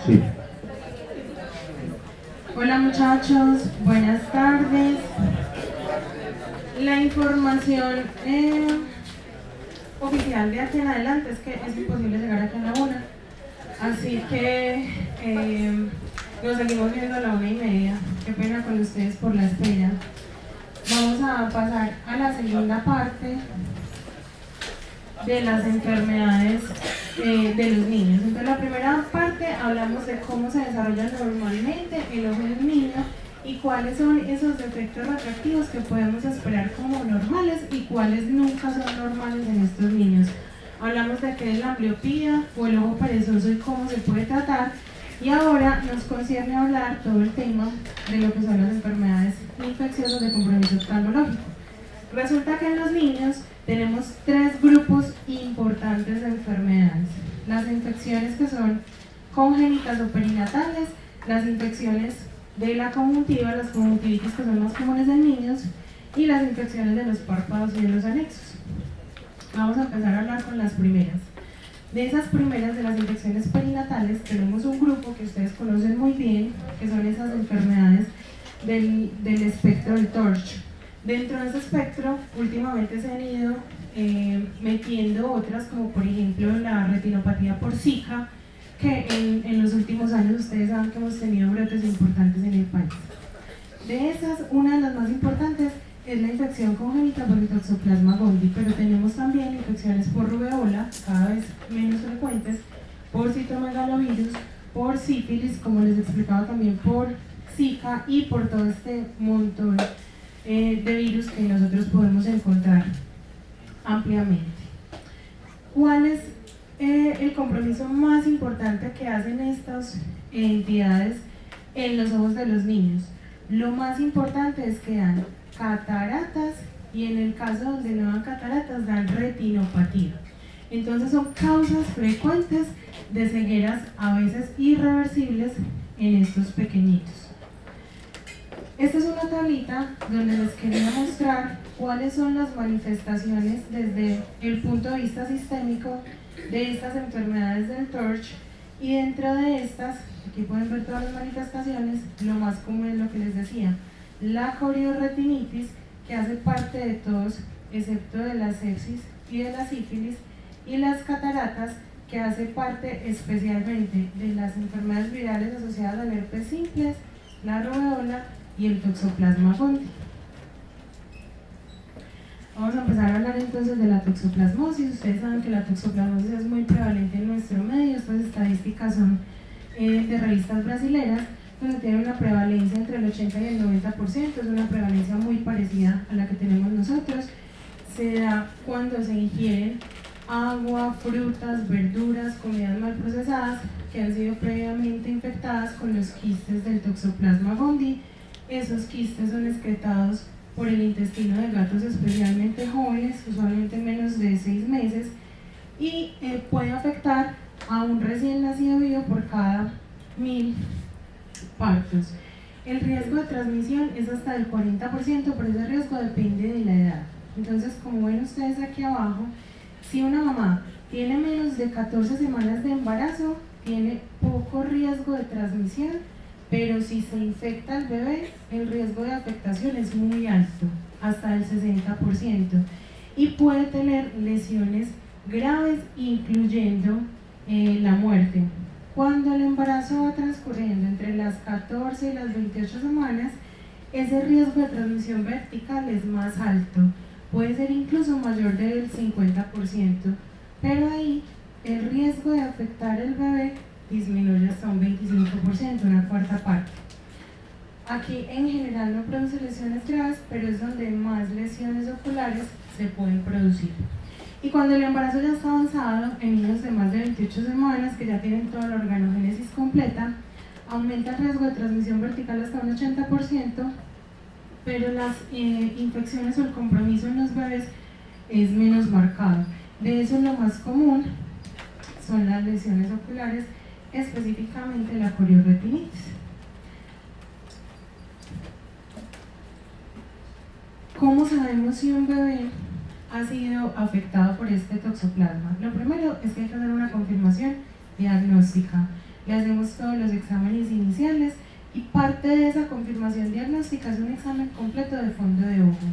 Sí. Hola muchachos, buenas tardes. La información oficial de aquí en adelante es que es imposible llegar aquí a la 1, así que nos seguimos viendo a la 1:30. Qué pena con ustedes por la espera. Vamos a pasar a la segunda parte de las enfermedades de los niños. Entonces, la primera parte hablamos de cómo se desarrolla normalmente el ojo de un niño y cuáles son esos defectos refractivos que podemos esperar como normales y cuáles nunca son normales en estos niños. Hablamos de qué es la ambliopía o el ojo perezoso y cómo se puede tratar, y ahora nos concierne hablar todo el tema de lo que son las enfermedades infecciosas de compromiso oftalmológico. Resulta que en los niños tenemos tres grupos importantes de enfermedades: las infecciones que son congénitas o perinatales, las infecciones de la conjuntiva, las conjuntivitis que son más comunes en niños, y las infecciones de los párpados y de los anexos. Vamos a empezar a hablar con las primeras. De esas primeras, de las infecciones perinatales, tenemos un grupo que ustedes conocen muy bien, que son esas enfermedades del espectro del TORCH. Dentro de ese espectro, últimamente se han ido metiendo otras, como por ejemplo la retinopatía por Zika, que en los últimos años ustedes saben que hemos tenido brotes importantes en el país. De esas, una de las más importantes es la infección congénita por el Toxoplasma gondii, pero tenemos también infecciones por rubeola, cada vez menos frecuentes, por citomegalovirus, por sífilis, como les explicaba, también por Zika y por todo este montón de virus que nosotros podemos encontrar ampliamente. ¿Cuál es el compromiso más importante que hacen estas entidades en los ojos de los niños? Lo más importante es que dan cataratas, y en el caso donde no dan cataratas dan retinopatía. Entonces son causas frecuentes de cegueras, a veces irreversibles, en estos pequeñitos. Esta es una tablita donde les quería mostrar cuáles son las manifestaciones desde el punto de vista sistémico de estas enfermedades del TORCH, y dentro de estas, aquí pueden ver todas las manifestaciones. Lo más común es lo que les decía, la coriorretinitis, que hace parte de todos excepto de la sepsis y de la sífilis, y las cataratas, que hace parte especialmente de las enfermedades virales asociadas al herpes simples, la rubeola y el Toxoplasma gondii. Vamos a empezar a hablar entonces de la toxoplasmosis. Ustedes saben que la toxoplasmosis es muy prevalente en nuestro medio. Estas estadísticas son de revistas brasileras, donde tiene una prevalencia entre el 80 y el 90%, es una prevalencia muy parecida a la que tenemos nosotros. Se da cuando se ingieren agua, frutas, verduras, comidas mal procesadas que han sido previamente infectadas con los quistes del Toxoplasma gondii. Esos quistes son excretados por el intestino de gatos especialmente jóvenes, usualmente menos de 6 meses, y puede afectar a un recién nacido vivo por cada 1000 partos. El riesgo de transmisión es hasta el 40%, pero ese riesgo depende de la edad. Entonces, como ven ustedes aquí abajo, si una mamá tiene menos de 14 semanas de embarazo, tiene poco riesgo de transmisión, pero si se infecta el bebé, el riesgo de afectación es muy alto, hasta el 60%, y puede tener lesiones graves, incluyendo la muerte. Cuando el embarazo va transcurriendo entre las 14 y las 28 semanas, ese riesgo de transmisión vertical es más alto, puede ser incluso mayor del 50%, pero ahí el riesgo de afectar el bebé disminuye hasta un 25%, una cuarta parte. Aquí en general no produce lesiones graves, pero es donde más lesiones oculares se pueden producir. Y cuando el embarazo ya está avanzado, en niños de más de 28 semanas que ya tienen toda la organogénesis completa, aumenta el riesgo de transmisión vertical hasta un 80%, pero las infecciones o el compromiso en los bebés es menos marcado. De eso, lo más común son las lesiones oculares, específicamente la corioretinitis. ¿Cómo sabemos si un bebé ha sido afectado por este toxoplasma? Lo primero es que hay que hacer una confirmación diagnóstica. Le hacemos todos los exámenes iniciales y parte de esa confirmación diagnóstica es un examen completo de fondo de ojo.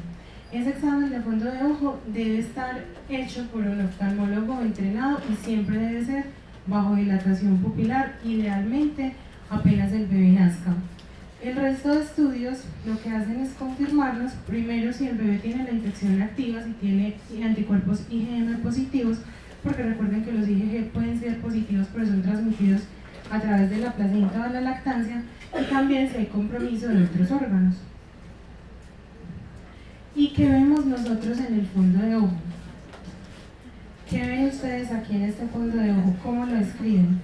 Ese examen de fondo de ojo debe estar hecho por un oftalmólogo entrenado y siempre debe ser bajo dilatación pupilar, idealmente apenas el bebé nazca. El resto de estudios lo que hacen es confirmarnos primero si el bebé tiene la infección activa, si tiene anticuerpos IgM positivos, porque recuerden que los IgG pueden ser positivos pero son transmitidos a través de la placenta o la lactancia, y también si hay compromiso de otros órganos. ¿Y qué vemos nosotros en el fondo de ojo? ¿Qué ven ustedes aquí en este fondo de ojo? ¿Cómo lo escriben?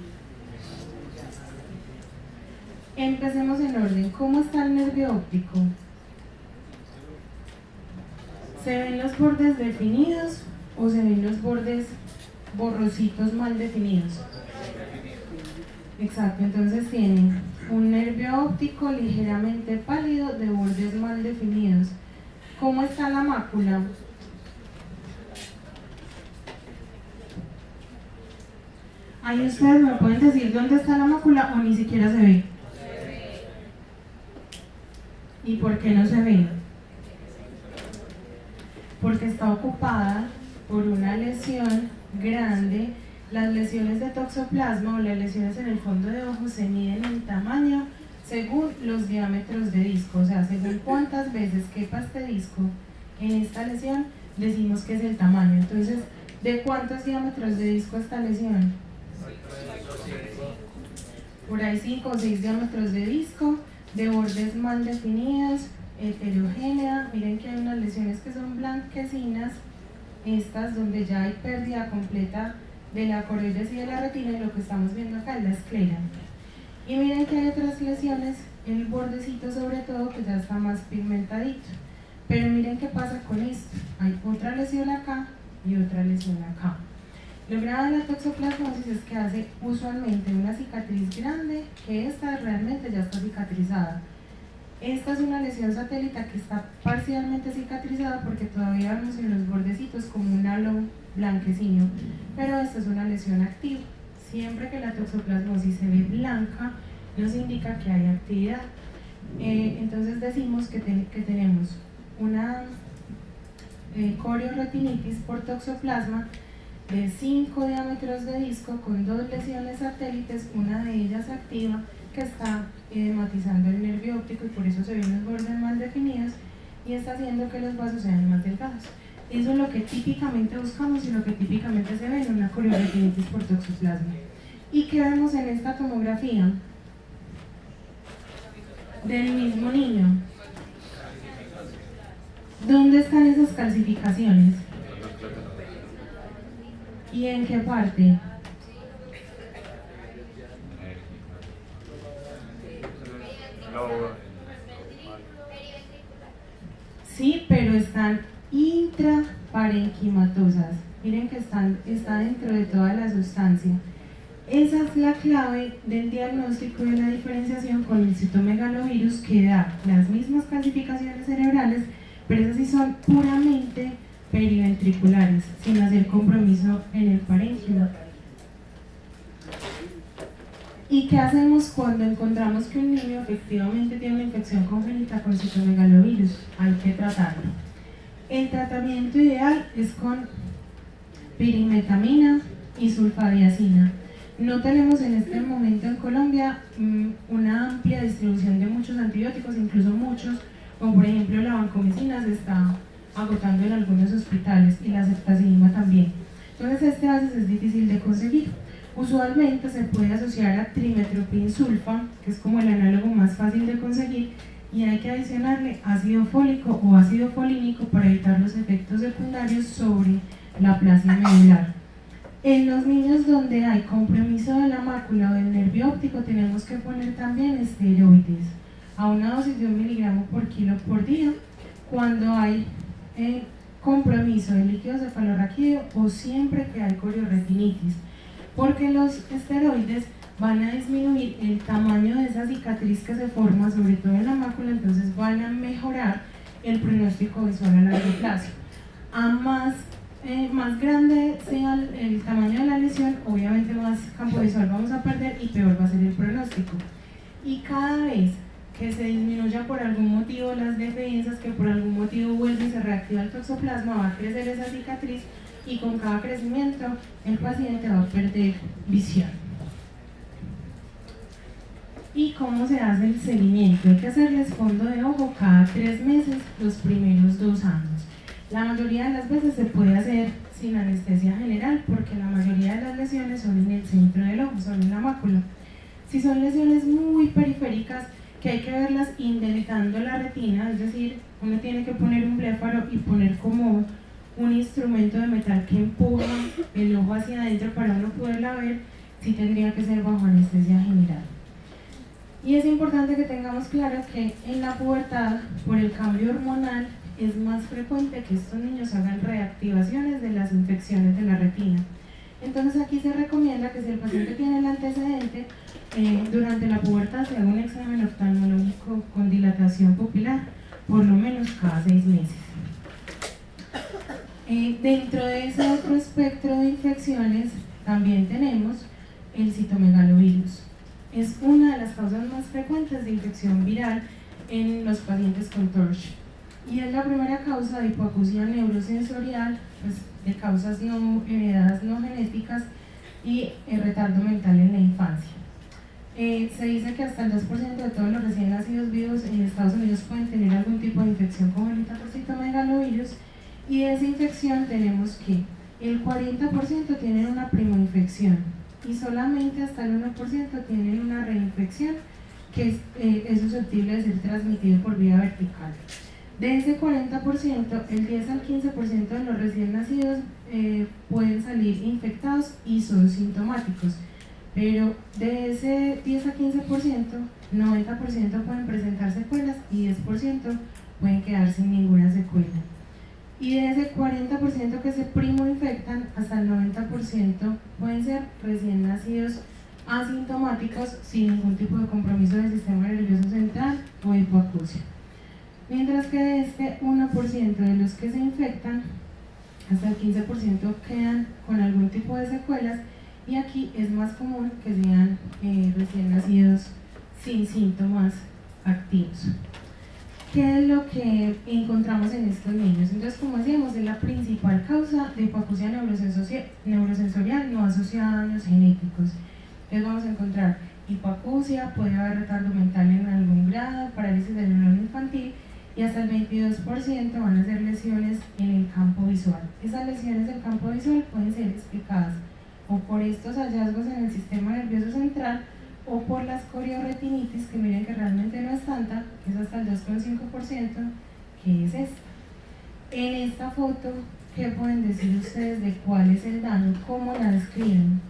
Empecemos en orden. ¿Cómo está el nervio óptico? ¿Se ven los bordes definidos o se ven los bordes borrositos mal definidos? Exacto, entonces tienen un nervio óptico ligeramente pálido de bordes mal definidos. ¿Cómo está la mácula? Ahí ustedes me pueden decir dónde está la mácula o ni siquiera se ve. ¿Y por qué no se ve? Porque está ocupada por una lesión grande. Las lesiones de toxoplasma o las lesiones en el fondo de ojo se miden en tamaño según los diámetros de disco, o sea, según cuántas veces quepa este disco en esta lesión, decimos que es el tamaño. Entonces, ¿de cuántos diámetros de disco esta lesión? Por ahí 5 o 6 diámetros de disco, de bordes mal definidos, heterogénea. Miren que hay unas lesiones que son blanquecinas, estas donde ya hay pérdida completa de la coroides y de la retina, y lo que estamos viendo acá es la esclera. Y miren que hay otras lesiones, el bordecito sobre todo, que ya está más pigmentadito. Pero miren qué pasa con esto. Hay otra lesión acá y otra lesión acá. Lo grave de la toxoplasmosis es que hace usualmente una cicatriz grande, que esta realmente ya está cicatrizada. Esta es una lesión satélite que está parcialmente cicatrizada porque todavía vemos en los bordecitos como un halo blanquecino, pero esta es una lesión activa. Siempre que la toxoplasmosis se ve blanca, nos indica que hay actividad. Entonces decimos que tenemos una corioretinitis por toxoplasma de 5 diámetros de disco con 2 lesiones satélites, una de ellas activa, que está edematizando el nervio óptico y por eso se ven los bordes mal definidos y está haciendo que los vasos sean más delgados. Eso es lo que típicamente buscamos y lo que típicamente se ve en una corioretinitis por toxoplasma. ¿Y qué vemos en esta tomografía? Del mismo niño. ¿Dónde están esas calcificaciones? ¿Y en qué parte? Sí, pero están intraparenquimatosas. Miren que está dentro de toda la sustancia. Esa es la clave del diagnóstico y de la diferenciación con el citomegalovirus, que da las mismas calcificaciones cerebrales, pero esas sí son puramente periventriculares, sin hacer compromiso en el parénquima. ¿Y qué hacemos cuando encontramos que un niño efectivamente tiene una infección congénita con citomegalovirus? Hay que tratarlo. El tratamiento ideal es con pirimetamina y sulfadiazina. No tenemos en este momento en Colombia una amplia distribución de muchos antibióticos, incluso muchos, como por ejemplo la vancomicina se está agotando en algunos hospitales y la ceftazidima también. Entonces este a veces es difícil de conseguir. Usualmente se puede asociar a trimetoprim-sulfa, que es como el análogo más fácil de conseguir, y hay que adicionarle ácido fólico o ácido folínico para evitar los efectos secundarios sobre la aplasia medular. En los niños donde hay compromiso de la mácula o del nervio óptico tenemos que poner también esteroides a una dosis de 1 miligramo por kilo por día cuando hay compromiso de líquido cefalorraquídeo o siempre que hay corioretinitis, porque los esteroides van a disminuir el tamaño de esa cicatriz que se forma, sobre todo en la mácula, entonces van a mejorar el pronóstico visual a largo plazo. A más grande sea el tamaño de la lesión, obviamente más campo visual vamos a perder y peor va a ser el pronóstico. Y cada vez que se disminuya por algún motivo las defensas, que por algún motivo vuelve y se reactiva el toxoplasma, va a crecer esa cicatriz y con cada crecimiento el paciente va a perder visión. ¿Y cómo se hace el seguimiento? Hay que hacerles fondo de ojo cada 3 meses los primeros 2 años. La mayoría de las veces se puede hacer sin anestesia general porque la mayoría de las lesiones son en el centro del ojo, son en la mácula. Si son lesiones muy periféricas, que hay que verlas indentando la retina, es decir, uno tiene que poner un bléfaro y poner como un instrumento de metal que empuja el ojo hacia adentro para uno poderla ver, sí tendría que ser bajo anestesia general. Y es importante que tengamos claro que en la pubertad, por el cambio hormonal, es más frecuente que estos niños hagan reactivaciones de las infecciones de la retina. Entonces aquí se recomienda que si el paciente tiene el antecedente, durante la pubertad se haga un examen oftalmológico con dilatación pupilar, por lo menos cada 6 meses. Dentro de ese otro espectro de infecciones también tenemos el citomegalovirus. Es una de las causas más frecuentes de infección viral en los pacientes con TORCH y es la primera causa de hipoacusia neurosensorial, pues, de causas no heredadas, no genéticas y retardo mental en la infancia. Se dice que hasta el 2% de todos los recién nacidos vivos en Estados Unidos pueden tener algún tipo de infección congénita por citomegalovirus, y de esa infección tenemos que el 40% tienen una primoinfección y solamente hasta el 1% tienen una reinfección que es susceptible de ser transmitido por vía vertical. De ese 40%, el 10 al 15% de los recién nacidos pueden salir infectados y son sintomáticos, pero de ese 10 a 15%, 90% pueden presentar secuelas y 10% pueden quedar sin ninguna secuela. Y de ese 40% que se primoinfectan, hasta el 90% pueden ser recién nacidos asintomáticos sin ningún tipo de compromiso del sistema nervioso central o hipoacusia. Mientras que de este 1% de los que se infectan, hasta el 15% quedan con algún tipo de secuelas, y aquí es más común que sean recién nacidos sin síntomas activos. ¿Qué es lo que encontramos en estos niños? Entonces, como decíamos, es la principal causa de hipoacusia neurosensorial no asociada a daños genéticos. Entonces vamos a encontrar hipoacusia, puede haber retardo mental en algún grado, parálisis del neurón infantil, y hasta el 22% van a ser lesiones en el campo visual. Esas lesiones del campo visual pueden ser explicadas o por estos hallazgos en el sistema nervioso central o por la escorioretinitis, que miren que realmente no es tanta, que es hasta el 2,5%, que es esta. En esta foto, ¿qué pueden decir ustedes de cuál es el daño? ¿Cómo la describen?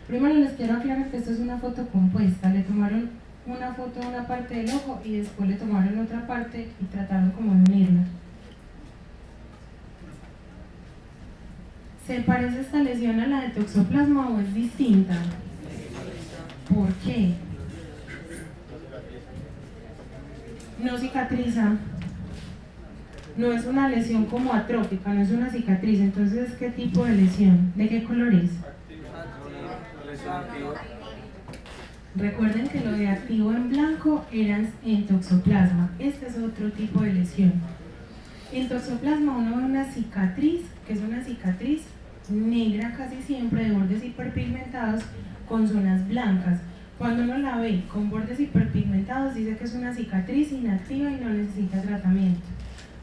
Primero les quiero aclarar que esto es una foto compuesta. Le tomaron una foto de una parte del ojo y después le tomaron otra parte y trataron como de unirla. ¿Se parece esta lesión a la de toxoplasma o es distinta? ¿Por qué? No cicatriza. No es una lesión como atrófica, no es una cicatriz. Entonces, ¿qué tipo de lesión? ¿De qué color es? Recuerden que lo de activo en blanco era en toxoplasma. Este es otro tipo de lesión. En toxoplasma uno ve una cicatriz, que es una cicatriz negra casi siempre, de bordes hiperpigmentados con zonas blancas. Cuando uno la ve con bordes hiperpigmentados, dice que es una cicatriz inactiva y no necesita tratamiento.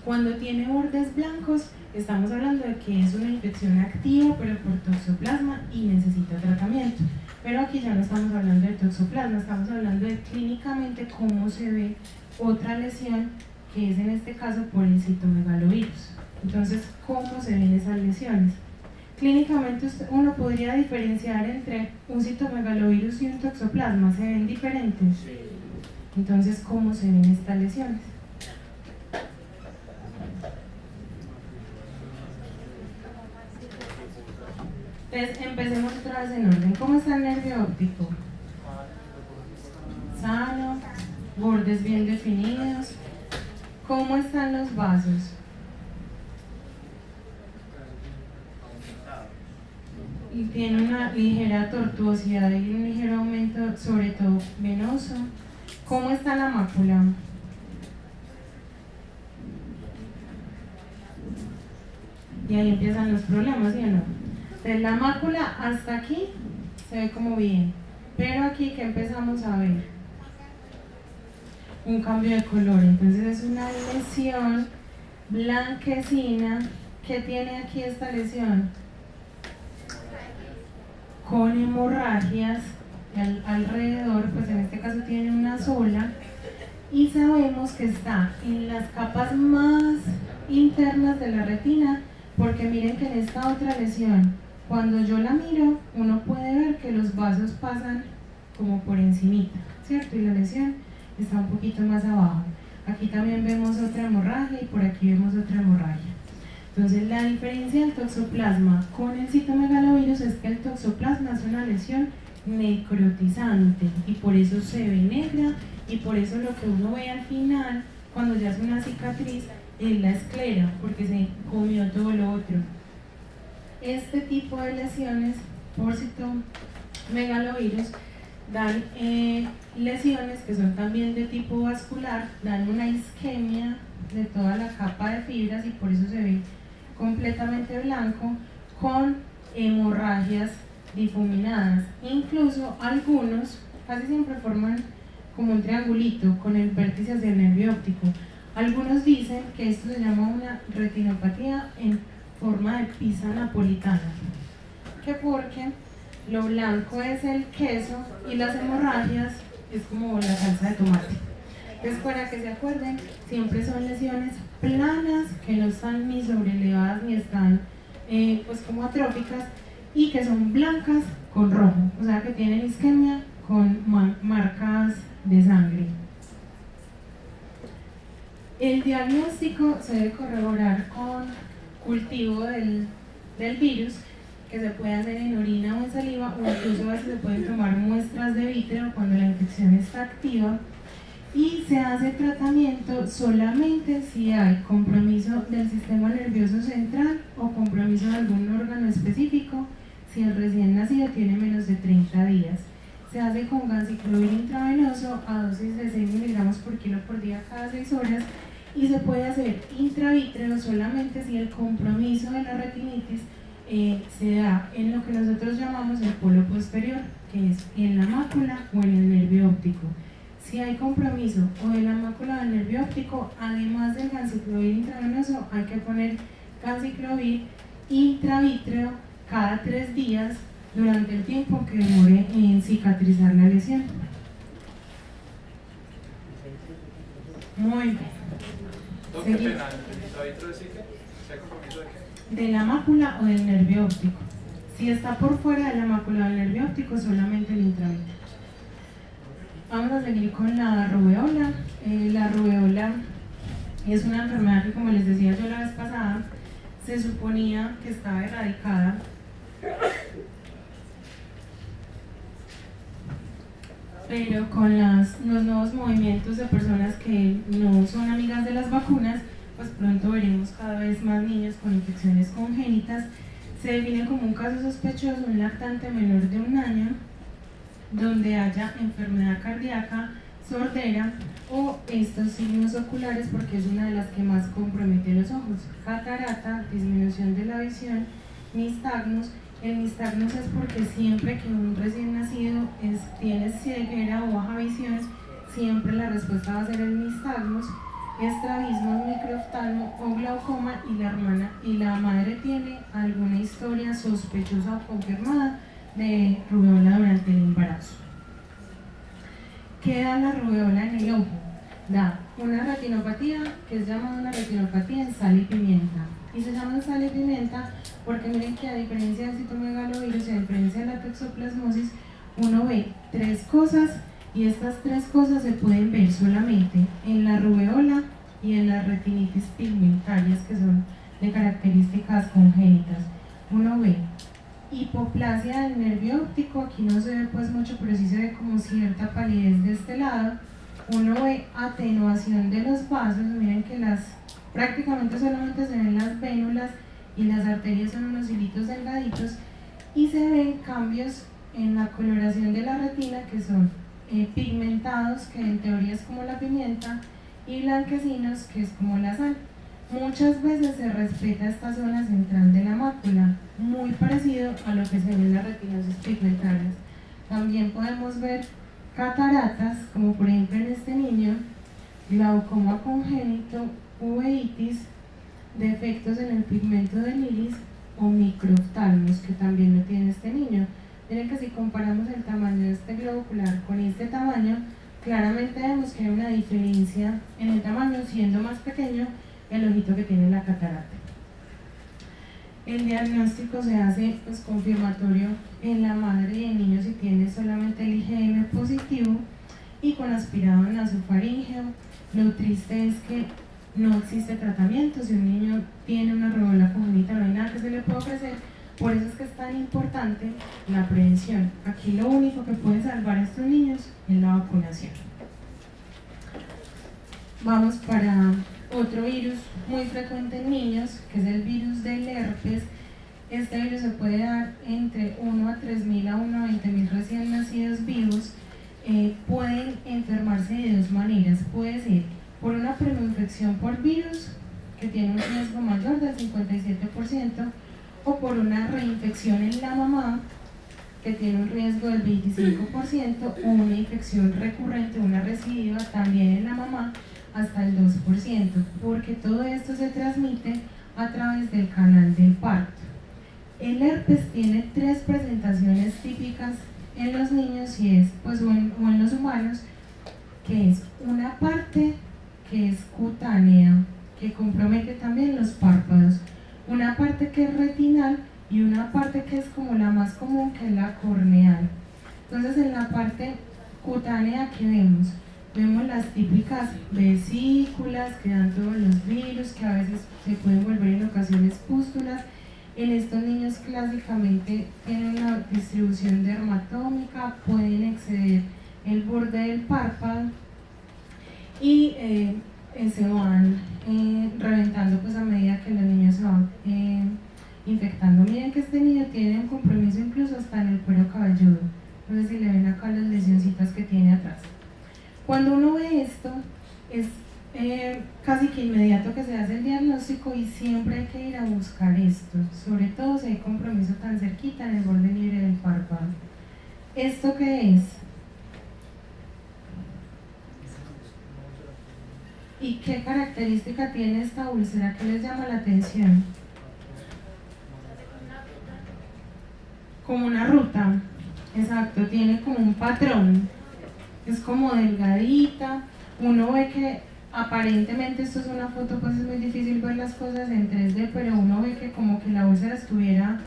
Cuando tiene bordes blancos, estamos hablando de que es una infección activa, pero por toxoplasma y necesita tratamiento. Pero aquí ya no estamos hablando de toxoplasma, estamos hablando de clínicamente cómo se ve otra lesión, que es en este caso por el citomegalovirus. Entonces, ¿cómo se ven esas lesiones? Clínicamente uno podría diferenciar entre un citomegalovirus y un toxoplasma. ¿Se ven diferentes? Entonces, ¿cómo se ven estas lesiones? Entonces, empecemos otra vez en orden. ¿Cómo está el nervio óptico? Sano, bordes bien definidos. ¿Cómo están los vasos? Y tiene una ligera tortuosidad y un ligero aumento, sobre todo venoso. ¿Cómo está la mácula? Y ahí empiezan los problemas, ¿sí o no? De la mácula hasta aquí se ve como bien, pero aquí que empezamos a ver un cambio de color. Entonces es una lesión blanquecina. ¿Qué tiene aquí esta lesión? Con hemorragias alrededor, pues en este caso tiene una sola, y sabemos que está en las capas más internas de la retina, porque miren que en esta otra lesión, cuando yo la miro, uno puede ver que los vasos pasan como por encimita, ¿cierto? Y la lesión está un poquito más abajo. Aquí también vemos otra hemorragia y por aquí vemos otra hemorragia. Entonces, la diferencia del toxoplasma con el citomegalovirus es que el toxoplasma es una lesión necrotizante y por eso se ve negra, y por eso lo que uno ve al final, cuando ya hace una cicatriz, es la esclera, porque se comió todo lo otro. Este tipo de lesiones por citomegalovirus dan lesiones que son también de tipo vascular, dan una isquemia de toda la capa de fibras y por eso se ve completamente blanco, con hemorragias difuminadas. Incluso algunos casi siempre forman como un triangulito con el vértice hacia el nervio óptico. Algunos dicen que esto se llama una retinopatía en forma de pizza napolitana, que porque lo blanco es el queso y las hemorragias es como la salsa de tomate. Entonces, para que se acuerden, siempre son lesiones planas, que no están ni sobrelevadas ni están pues como atróficas, y que son blancas con rojo, o sea que tienen isquemia con marcas de sangre. El diagnóstico se debe corroborar con cultivo del virus, que se puede hacer en orina o en saliva, o incluso a veces se pueden tomar muestras de vítreo cuando la infección está activa, y se hace tratamiento solamente si hay compromiso del sistema nervioso central o compromiso de algún órgano específico, si el recién nacido tiene menos de 30 días. Se hace con ganciclovir intravenoso a dosis de 6 miligramos por kilo por día cada 6 horas, y se puede hacer intravítreo solamente si el compromiso de la retinitis se da en lo que nosotros llamamos el polo posterior, que es en la mácula o en el nervio óptico. Si hay compromiso o de la mácula del nervio óptico, además del ganciclovir intravenoso, hay que poner ganciclovir intravítreo cada 3 días durante el tiempo que demore en cicatrizar la lesión. Muy bien. ¿Qué pena? ¿El intravítreo decir que sea compromiso de qué? De la mácula o del nervio óptico. Si está por fuera de la mácula o del nervio óptico, solamente el intravítreo. Vamos a seguir con la rubeola. La rubeola es una enfermedad que, como les decía yo la vez pasada, se suponía que estaba erradicada, pero con los nuevos movimientos de personas que no son amigas de las vacunas, pues pronto veremos cada vez más niños con infecciones congénitas. Se define como un caso sospechoso un lactante menor de 1 año donde haya enfermedad cardíaca, sordera o estos signos oculares, porque es una de las que más compromete los ojos: catarata, disminución de la visión, nistagmus. El nistagmus es porque siempre que un recién nacido tiene ceguera o baja visión, siempre la respuesta va a ser el nistagmus, estrabismo, microoftalmo o glaucoma, y la madre tiene alguna historia sospechosa o confirmada de rubeola durante el embarazo. ¿Qué da la rubeola en el ojo? Da una retinopatía, que es llamada una retinopatía en sal y pimienta. Y se llama en sal y pimienta porque miren que, a diferencia del citomegalovirus y a diferencia de la toxoplasmosis, uno ve 3 cosas, y estas 3 cosas se pueden ver solamente en la rubeola y en las retinitis pigmentarias, que son de características congénitas. Uno ve hipoplasia del nervio óptico. Aquí no se ve pues mucho, pero sí se ve como cierta palidez de este lado. Uno ve atenuación de los vasos, miren que prácticamente solamente se ven las vénulas y las arterias son unos hilitos delgaditos, y se ven cambios en la coloración de la retina que son pigmentados, que en teoría es como la pimienta, y blanquecinos, que es como la sal. Muchas veces se respeta esta zona central de la mácula, muy parecido a lo que se ve en las retinosis pigmentarias. También podemos ver cataratas, como por ejemplo en este niño, glaucoma congénito, uveitis, defectos en el pigmento del iris o microftalmos, que también lo tiene este niño. Miren que si comparamos el tamaño de este globo ocular con este tamaño, claramente vemos que hay una diferencia en el tamaño, siendo más pequeño el ojito que tiene la catarata. El diagnóstico se hace pues confirmatorio en la madre y el niño si tiene solamente el IgM positivo y con aspirado nasofaríngeo. Lo triste es que no existe tratamiento. Si un niño tiene una rubéola congénita no hay nada que se le pueda ofrecer. Por eso es que es tan importante la prevención. Aquí lo único que puede salvar a estos niños es la vacunación. Vamos para otro virus muy frecuente en niños, que es el virus del herpes. Este virus se puede dar entre 1 a 3.000 a 1 a 20.000 recién nacidos vivos. Pueden enfermarse de dos maneras. Puede ser por una preinfección por virus, que tiene un riesgo mayor del 57%, o por una reinfección en la mamá, que tiene un riesgo del 25%, o una infección recurrente, una recidiva también en la mamá, hasta el 2%, porque todo esto se transmite a través del canal del parto. El herpes tiene tres presentaciones típicas en los niños y es, pues, o en los humanos, que es una parte que es cutánea, que compromete también los párpados, una parte que es retinal y una parte que es como la más común, que es la corneal. Entonces en la parte cutánea que vemos las típicas vesículas que dan todos los virus, que a veces se pueden volver en ocasiones pústulas. En estos niños clásicamente tienen una distribución dermatómica, pueden exceder el borde del párpado y se van reventando pues a medida que los niños se van infectando. Miren que este niño tiene un compromiso incluso hasta en el cuero cabelludo. No sé si le ven acá las lesioncitas que tiene atrás. Cuando uno ve esto, es casi que inmediato que se hace el diagnóstico y siempre hay que ir a buscar esto, sobre todo si hay compromiso tan cerquita en el borde libre del párpado. ¿Esto qué es? ¿Y qué característica tiene esta úlcera? ¿Qué les llama la atención? Como una ruta, exacto, tiene como un patrón, es como delgadita. Uno ve que aparentemente, esto es una foto, pues es muy difícil ver las cosas en 3D, pero uno ve que como que la úlcera estuviera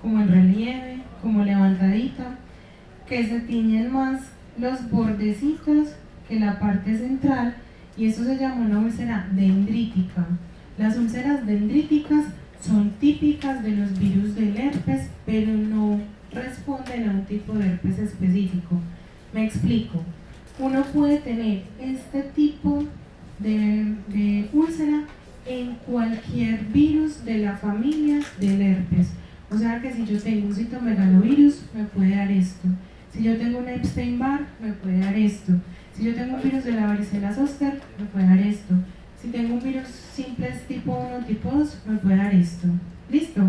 como en relieve, como levantadita, que se tiñen más los bordecitos que la parte central, y eso se llama una úlcera dendrítica. Las úlceras dendríticas son típicas de los virus del herpes, pero no responden a un tipo de herpes específico. Me explico. Uno puede tener este tipo de úlcera en cualquier virus de la familia del herpes. O sea que si yo tengo un citomegalovirus, me puede dar esto. Si yo tengo un Epstein-Barr, me puede dar esto. Si yo tengo un virus de la varicela zoster, me puede dar esto. Si tengo un virus simples tipo 1, tipo 2, me puede dar esto. ¿Listo?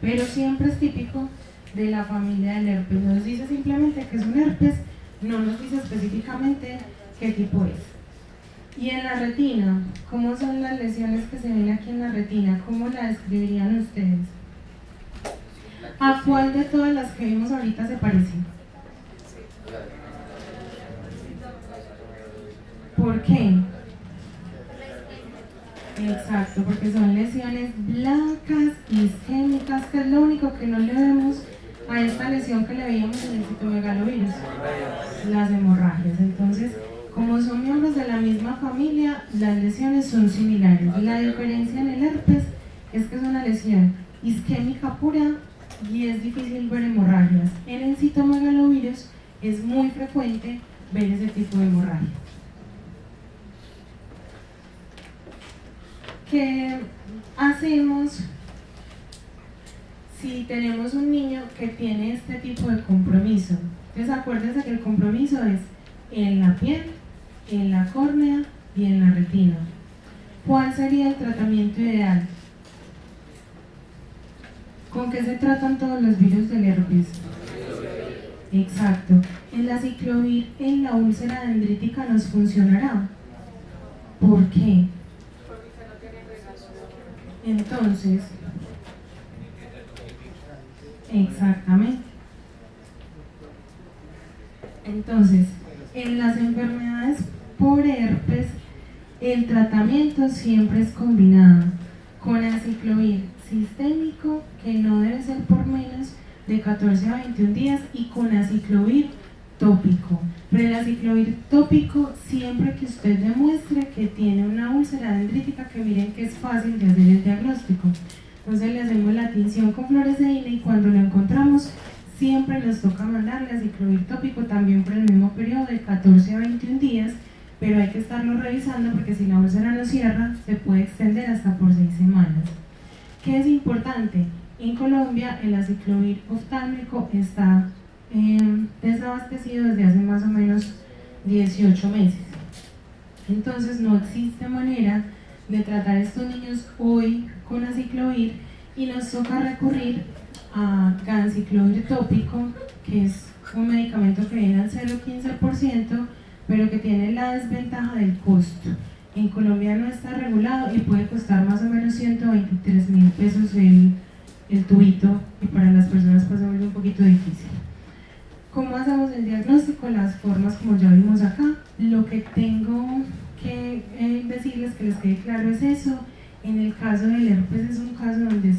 Pero siempre es típico de la familia del herpes. Nos dice simplemente que es un herpes, no nos dice específicamente qué tipo es. Y en la retina, ¿cómo son las lesiones que se ven aquí en la retina? ¿Cómo la describirían ustedes? ¿A cuál de todas las que vimos ahorita se parece? ¿Por qué? Exacto, porque son lesiones blancas, isquémicas, que es lo único que no le vemos a esta lesión que le veíamos en el citomegalovirus, las hemorragias. Entonces, como son miembros de la misma familia, las lesiones son similares. La diferencia en el herpes es que es una lesión isquémica pura y es difícil ver hemorragias. En el citomegalovirus es muy frecuente ver ese tipo de hemorragia. ¿Qué hacemos si tenemos un niño que tiene este tipo de compromiso? Entonces acuérdense que el compromiso es en la piel, en la córnea y en la retina. ¿Cuál sería el tratamiento ideal? ¿Con qué se tratan todos los virus del herpes? Exacto. El aciclovir en la úlcera dendrítica nos funcionará. ¿Por qué? Entonces, exactamente. Entonces, en las enfermedades por herpes, el tratamiento siempre es combinado con aciclovir sistémico, que no debe ser por menos de 14 a 21 días, y con aciclovir tópico. Pero el aciclovir tópico, siempre que usted demuestre que tiene una úlcera dendrítica, que miren que es fácil de hacer el diagnóstico. Entonces le hacemos la tinción con fluoresceína y cuando lo encontramos, siempre nos toca mandarle aciclovir tópico también por el mismo periodo de 14 a 21 días, pero hay que estarlo revisando porque si la úlcera no cierra, se puede extender hasta por 6 semanas. ¿Qué es importante? En Colombia el aciclovir oftálmico está desabastecido desde hace más o menos 18 meses. Entonces no existe manera de tratar a estos niños hoy con aciclovir y nos toca recurrir a ganciclovir tópico, que es un medicamento que viene al 0,15%, pero que tiene la desventaja del costo. En Colombia no está regulado y puede costar más o menos 123.000 pesos el tubito, y para las personas pues es un poquito difícil. ¿Cómo hacemos el diagnóstico? Las formas como ya vimos acá. Lo que tengo que decirles, que les quede claro, es eso. En el caso del herpes es un caso donde es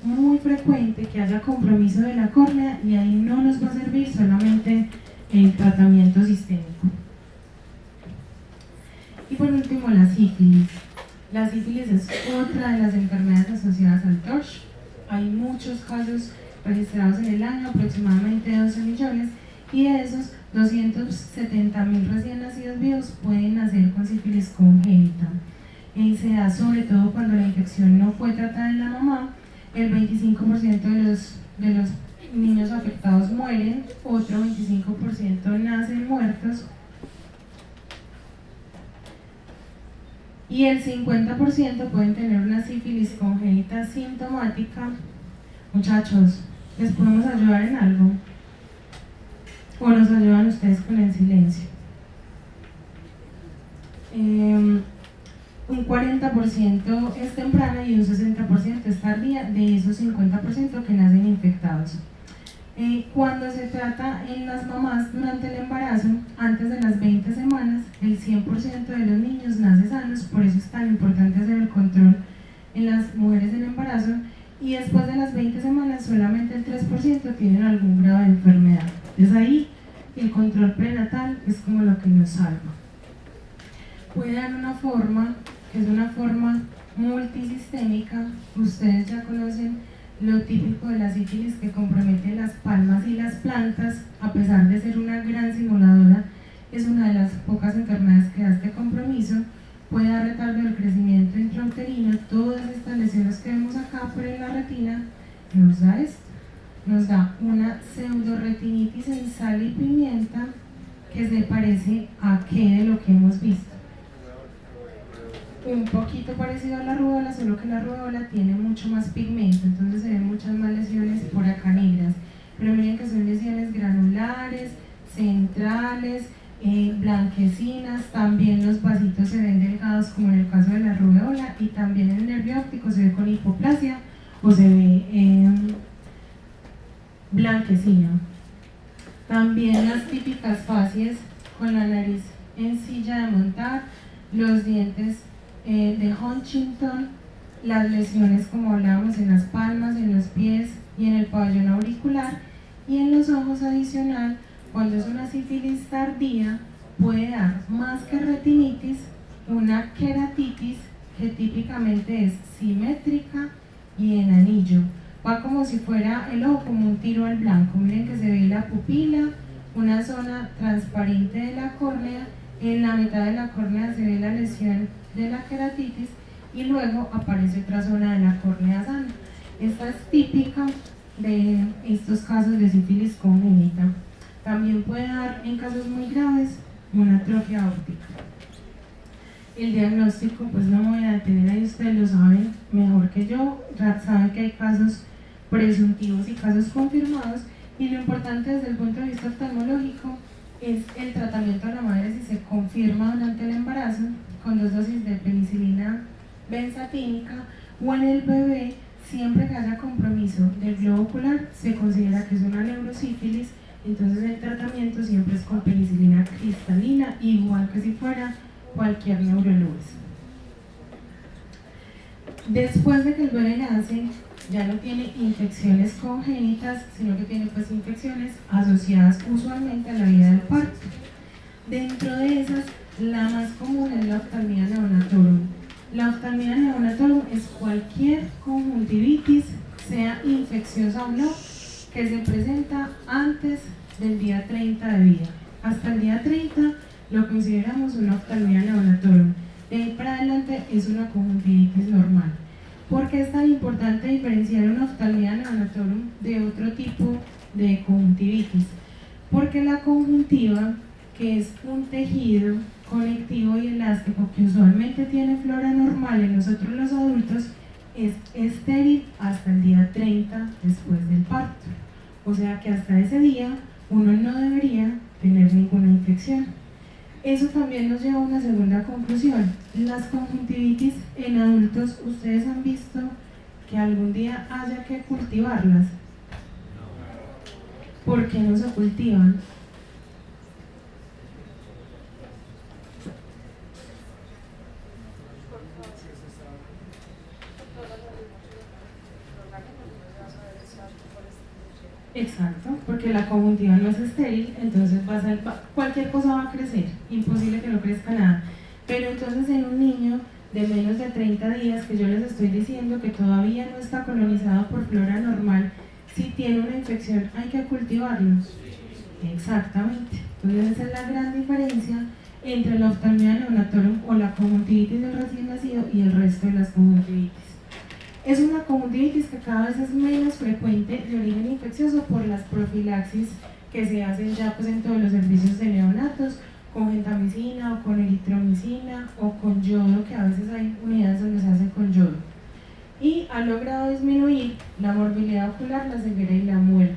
muy frecuente que haya compromiso de la córnea y ahí no nos va a servir solamente el tratamiento sistémico. Y por último, la sífilis. La sífilis es otra de las enfermedades asociadas al TORCH. Hay muchos casos registrados en el año, aproximadamente 12 millones, y de esos 270.000 recién nacidos vivos pueden nacer con sífilis congénita. Y se da sobre todo cuando la infección no fue tratada en la mamá. El 25% de los niños afectados mueren, otro 25% nacen muertos, y el 50% pueden tener una sífilis congénita sintomática. Muchachos, ¿les podemos ayudar en algo? ¿O nos ayudan ustedes con el silencio? Un 40% es temprana y un 60% es tardía, de esos 50% que nacen infectados. Cuando se trata en las mamás durante el embarazo, antes de las 20 semanas, el 100% de los niños nace sanos, por eso es tan importante hacer el control en las mujeres en embarazo, y después de las 20 semanas solamente el 3% tienen algún grado de enfermedad. Entonces ahí el control prenatal es como lo que nos salva. Puede dar una forma, que es una forma multisistémica. Ustedes ya conocen lo típico de la sífilis, que compromete las palmas y las plantas. A pesar de ser una gran simuladora, es una de las pocas enfermedades que da este compromiso. Puede dar retardo del crecimiento intrauterino. Todas estas lesiones que vemos acá, pero en la retina nos da esto. Nos da una pseudoretinitis en sal y pimienta, que se parece a qué de lo que hemos visto. Un poquito parecido a la rúbeola, solo que la rúbeola tiene mucho más pigmento, entonces se ven muchas más lesiones por acá negras. Pero miren que son lesiones granulares, centrales, blanquecinas. También los vasitos se ven delgados, como en el caso de la rúbeola, y también el nervio óptico se ve con hipoplasia o se ve blanquecino. También las típicas facies con la nariz en silla de montar, los dientes de Huntington, las lesiones como hablábamos en las palmas, en los pies y en el pabellón auricular, y en los ojos adicional. Cuando es una sífilis tardía, puede dar más que retinitis, una queratitis, que típicamente es simétrica y en anillo. va como si fuera el ojo, como un tiro al blanco. Miren que se ve la pupila, una zona transparente de la córnea, en la mitad de la córnea se ve la lesión de la queratitis y luego aparece otra zona de la córnea sana. Esta es típica de estos casos de sífilis congénita. También puede dar en casos muy graves una atrofia óptica. El diagnóstico, pues no me voy a detener ahí, ustedes lo saben mejor que yo, saben que hay casos presuntivos y casos confirmados, y lo importante desde el punto de vista oftalmológico es el tratamiento a la madre si se confirma durante el embarazo con 2 dosis de penicilina benzatínica, o en el bebé, siempre que haya compromiso del globo ocular, se considera que es una neurosífilis, entonces el tratamiento siempre es con penicilina cristalina, igual que si fuera cualquier neurologis. Después de que el bebé nace, ya no tiene infecciones congénitas, sino que tiene pues infecciones asociadas usualmente a la vía del parto. Dentro de esas, la más común es la oftalmia neonatorum. La oftalmia neonatorum es cualquier conjuntivitis, sea infecciosa o no, que se presenta antes del día 30 de vida. Hasta el día 30 lo consideramos una oftalmia neonatorum. De ahí para adelante es una conjuntivitis normal. ¿Por qué es tan importante diferenciar una oftalmia neonatorum de otro tipo de conjuntivitis? Porque la conjuntiva, que es un tejido conectivo y elástico que usualmente tiene flora normal en nosotros los adultos, es estéril hasta el día 30 después del parto. O sea que hasta ese día uno no debería tener ninguna infección. Eso también nos lleva a una segunda conclusión. Las conjuntivitis en adultos, ¿ustedes han visto que algún día haya que cultivarlas? ¿Por qué no se cultivan? Exacto, porque la conjuntiva no es estéril, entonces cualquier cosa va a crecer, imposible que no crezca nada. Pero entonces en un niño de menos de 30 días, que yo les estoy diciendo que todavía no está colonizado por flora normal, si tiene una infección hay que cultivarlo. Exactamente, entonces esa es la gran diferencia entre la oftalmia neonatorum o la conjuntivitis del recién nacido y el resto de las conjuntivitis. Es una conjuntivitis que cada vez es menos frecuente de origen infeccioso por las profilaxis que se hacen ya pues en todos los servicios de neonatos, con gentamicina o con eritromicina o con yodo, que a veces hay unidades donde se hace con yodo. Y ha logrado disminuir la morbilidad ocular, la ceguera y la muerte.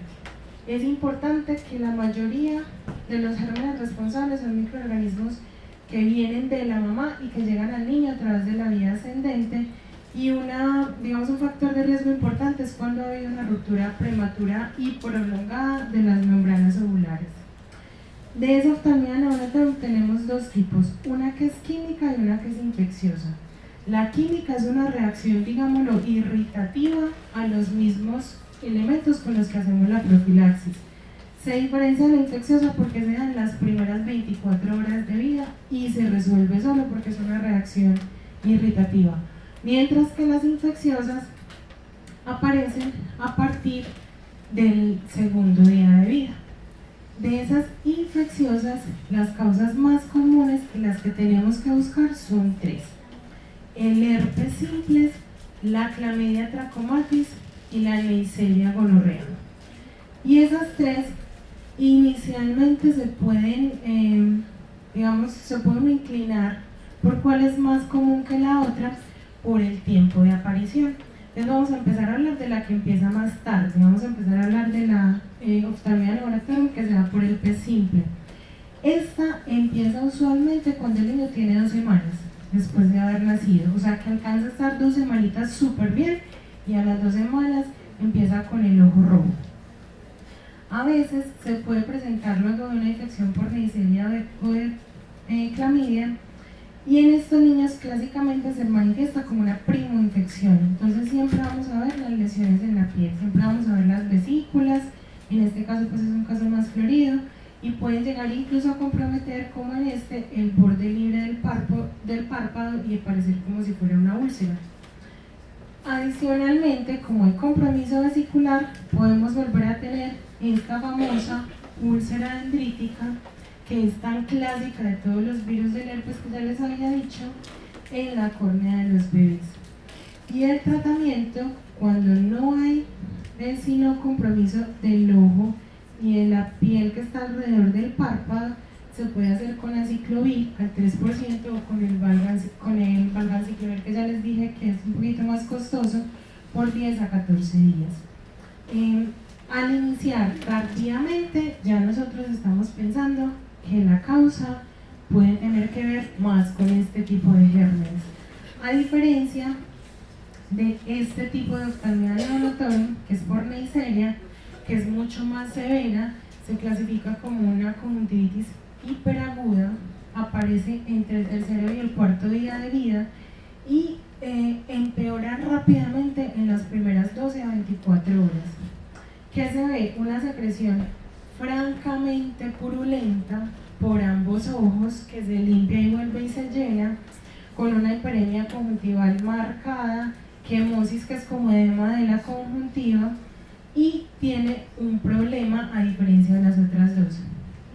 Es importante que la mayoría de los gérmenes responsables son microorganismos que vienen de la mamá y que llegan al niño a través de la vía ascendente. Y un factor de riesgo importante es cuando ha habido una ruptura prematura y prolongada de las membranas ovulares. De esa oftalmia neonatal tenemos 2 tipos, una que es química y una que es infecciosa. La química es una reacción, digámoslo, irritativa a los mismos elementos con los que hacemos la profilaxis. Se diferencia de la infecciosa porque se dan las primeras 24 horas de vida y se resuelve solo porque es una reacción irritativa. Mientras que las infecciosas aparecen a partir del segundo día de vida. De esas infecciosas, las causas más comunes y las que tenemos que buscar son 3. El herpes simplex, la clamidia trachomatis y la Neisseria gonorrea. Y esas 3 inicialmente se pueden, se pueden inclinar por cuál es más común que la otra, por el tiempo de aparición. Entonces vamos a empezar a hablar de la que empieza más tarde. Vamos a empezar a hablar de la oftalmia neonatorum, que se da por el herpes simple. Esta empieza usualmente cuando el niño tiene 2 semanas después de haber nacido, o sea que alcanza a estar 2 semanitas súper bien y a las 2 semanas empieza con el ojo rojo. A veces se puede presentar luego de una infección por Neisseria o de clamidia. Y en estos niños clásicamente se manifiesta como una primoinfección. Entonces siempre vamos a ver las lesiones en la piel, siempre vamos a ver las vesículas, en este caso pues es un caso más florido, y pueden llegar incluso a comprometer, como en este, el borde libre del párpado y parecer como si fuera una úlcera. Adicionalmente, como hay compromiso vesicular, podemos volver a tener esta famosa úlcera dendrítica, que es tan clásica de todos los virus del herpes que ya les había dicho, en la córnea de los bebés. Y el tratamiento, cuando no hay sino compromiso del ojo y de la piel que está alrededor del párpado, se puede hacer con aciclovir al 3% o con el valganciclovir, que ya les dije que es un poquito más costoso, por 10 a 14 días. Al iniciar tardíamente, ya nosotros estamos pensando que la causa puede tener que ver más con este tipo de gérmenes, a diferencia de este tipo de oftalmia neonatal, que es por Neisseria, que es mucho más severa, se clasifica como una conjuntivitis hiperaguda, aparece entre el tercero y el cuarto día de vida y empeora rápidamente en las primeras 12 a 24 horas. ¿Qué se ve? Una secreción francamente purulenta por ambos ojos, que se limpia y vuelve y se llena, con una hiperemia conjuntival marcada, quemosis, que es como edema de la conjuntiva, y tiene un problema a diferencia de las otras dos.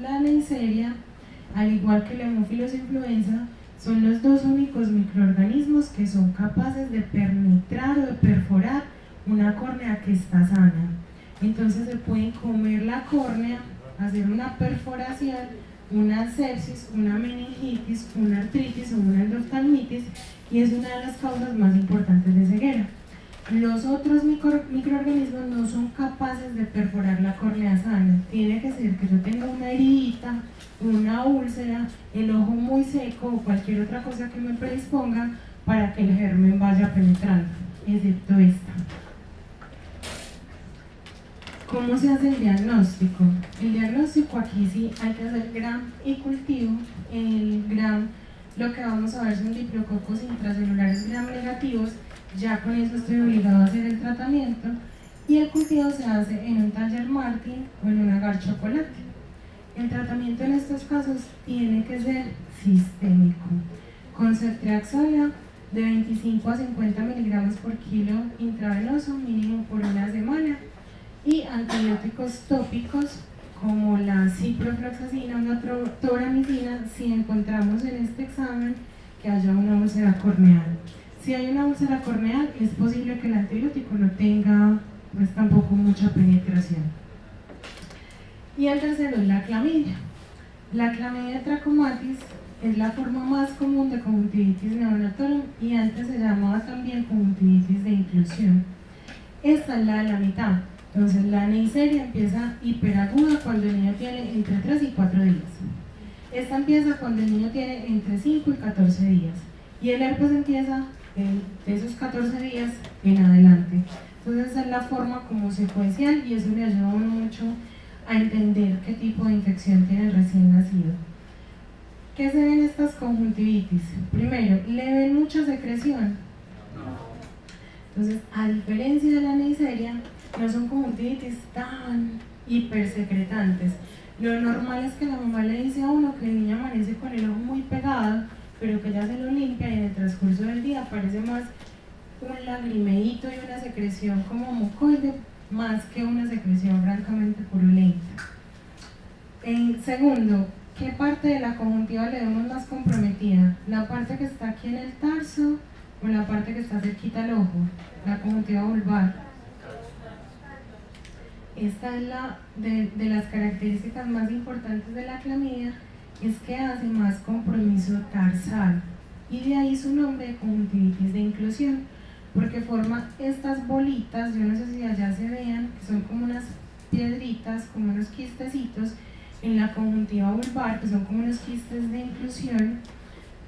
La Neisseria, al igual que la Haemophilus influenza, son los dos únicos microorganismos que son capaces de penetrar o de perforar una córnea que está sana. Entonces se pueden comer la córnea, hacer una perforación, una sepsis, una meningitis, una artritis o una endoftalmitis, y es una de las causas más importantes de ceguera. Los otros microorganismos no son capaces de perforar la córnea sana. Tiene que ser que yo tenga una heridita, una úlcera, el ojo muy seco o cualquier otra cosa que me predisponga para que el germen vaya penetrando, excepto esta. ¿Cómo se hace el diagnóstico? El diagnóstico, aquí sí hay que hacer gram y cultivo. El gram, lo que vamos a ver son diplococos intracelulares gram negativos. Ya con eso estoy obligado a hacer el tratamiento, y el cultivo se hace en un taller Martin o en un agar chocolate. El tratamiento en estos casos tiene que ser sistémico, con ceftriaxona de 25 a 50 miligramos por kilo intravenoso, mínimo por una semana, y antibióticos tópicos como la ciprofloxacina o la tobramicina si encontramos en este examen que haya una úlcera corneal. Si hay una úlcera corneal, es posible que el antibiótico no tenga pues tampoco mucha penetración. Y el tercero es la clamidia. La clamidia trachomatis es la forma más común de conjuntivitis neonatal y antes se llamaba también conjuntivitis de inclusión. Esta es la de la mitad. Entonces la Neisseria empieza hiperaguda cuando el niño tiene entre 3 y 4 días. Esta empieza cuando el niño tiene entre 5 y 14 días. Y el herpes empieza de esos 14 días en adelante. Entonces esa es la forma como secuencial, y eso le ayuda a uno mucho a entender qué tipo de infección tiene el recién nacido. ¿Qué se ve en estas conjuntivitis? Primero, ¿le ven mucha secreción? Entonces, a diferencia de la Neisseria, no son conjuntivitis tan hipersecretantes. Lo normal es que la mamá le dice a uno que el niño amanece con el ojo muy pegado, pero que ya se lo limpia y en el transcurso del día parece más un lagrimeíto y una secreción como mucoide, más que una secreción francamente purulenta. Segundo, ¿qué parte de la conjuntiva le vemos más comprometida? ¿La parte que está aquí en el tarso o la parte que está cerquita al ojo? La conjuntiva vulvar. Esta es la de las características más importantes de la clamidia, es que hace más compromiso tarsal, y de ahí su nombre de conjuntivitis de inclusión, porque forma estas bolitas, yo no sé si allá se vean, que son como unas piedritas, como unos quistecitos en la conjuntiva vulvar, que son como unos quistes de inclusión,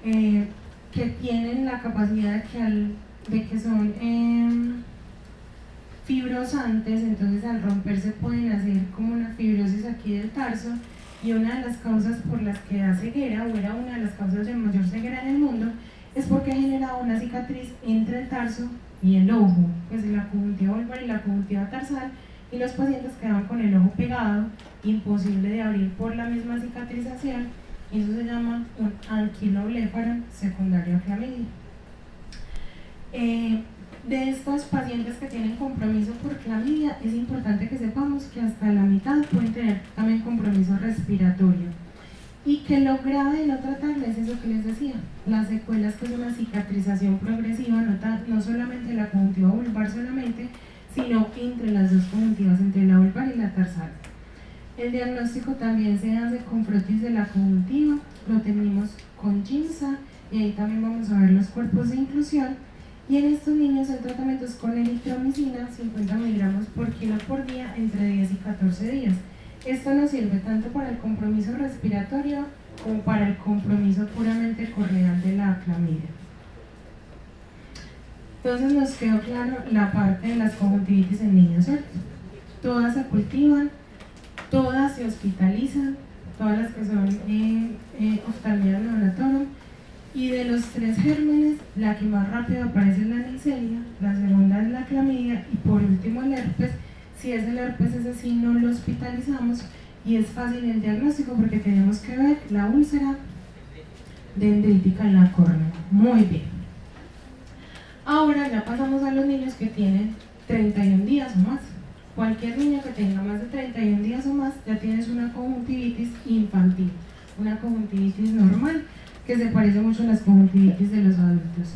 que tienen la capacidad de que son fibrosantes. Entonces al romperse pueden hacer como una fibrosis aquí del tarso, y una de las causas por las que da ceguera, o era una de las causas de mayor ceguera en el mundo, es porque generaba una cicatriz entre el tarso y el ojo, pues la conjuntiva vulvar y la conjuntiva tarsal, y los pacientes quedaban con el ojo pegado, imposible de abrir por la misma cicatrización, y eso se llama un anquilobléfaro secundario a clamidia. De estos pacientes que tienen compromiso por clamidia, es importante que sepamos que hasta la mitad pueden tener también compromiso respiratorio. Y que lo grave de no tratarla es eso que les decía, las secuelas, que es una cicatrización progresiva, no solamente de la conjuntiva vulvar solamente, sino entre las dos conjuntivas, entre la vulvar y la tarsal. El diagnóstico también se hace con frotis de la conjuntiva, lo tenemos con Ginza, y ahí también vamos a ver los cuerpos de inclusión. Y en estos niños el tratamiento es con eritromicina, 50 miligramos por kilo por día, entre 10 y 14 días. Esto nos sirve tanto para el compromiso respiratorio como para el compromiso puramente corneal de la clamidia. Entonces nos quedó claro la parte de las conjuntivitis en niños, ¿cierto? Todas se cultivan, todas se hospitalizan, todas las que son oftalmia neonatorum, y de los 3 gérmenes, la que más rápido aparece es la Neisseria, la segunda es la clamidia y por último el herpes. Si es el herpes, ese sí no lo hospitalizamos y es fácil el diagnóstico porque tenemos que ver la úlcera dendrítica en la córnea. Muy bien. Ahora ya pasamos a los niños que tienen 31 días o más. Cualquier niño que tenga más de 31 días o más ya tienes una conjuntivitis infantil, una conjuntivitis normal que se parece mucho a las conjuntivitis de los adultos.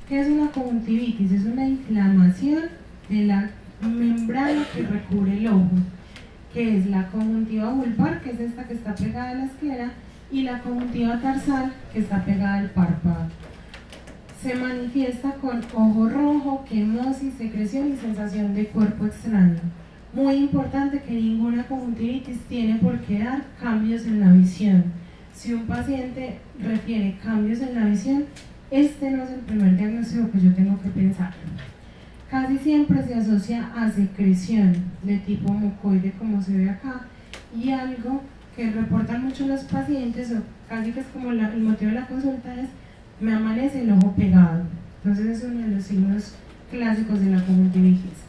¿Qué es una conjuntivitis? Es una inflamación de la membrana que recubre el ojo, que es la conjuntiva vulvar, que es esta que está pegada a la esclera, y la conjuntiva tarsal, que está pegada al párpado. Se manifiesta con ojo rojo, quemosis, secreción y sensación de cuerpo extraño. Muy importante que ninguna conjuntivitis tiene por qué dar cambios en la visión. Si un paciente refiere cambios en la visión, este no es el primer diagnóstico que yo tengo que pensar. Casi siempre se asocia a secreción de tipo mucoide, como se ve acá, y algo que reportan mucho los pacientes, o casi que es como el motivo de la consulta, es: me amanece el ojo pegado. Entonces es uno de los signos clásicos de la conjuntivitis.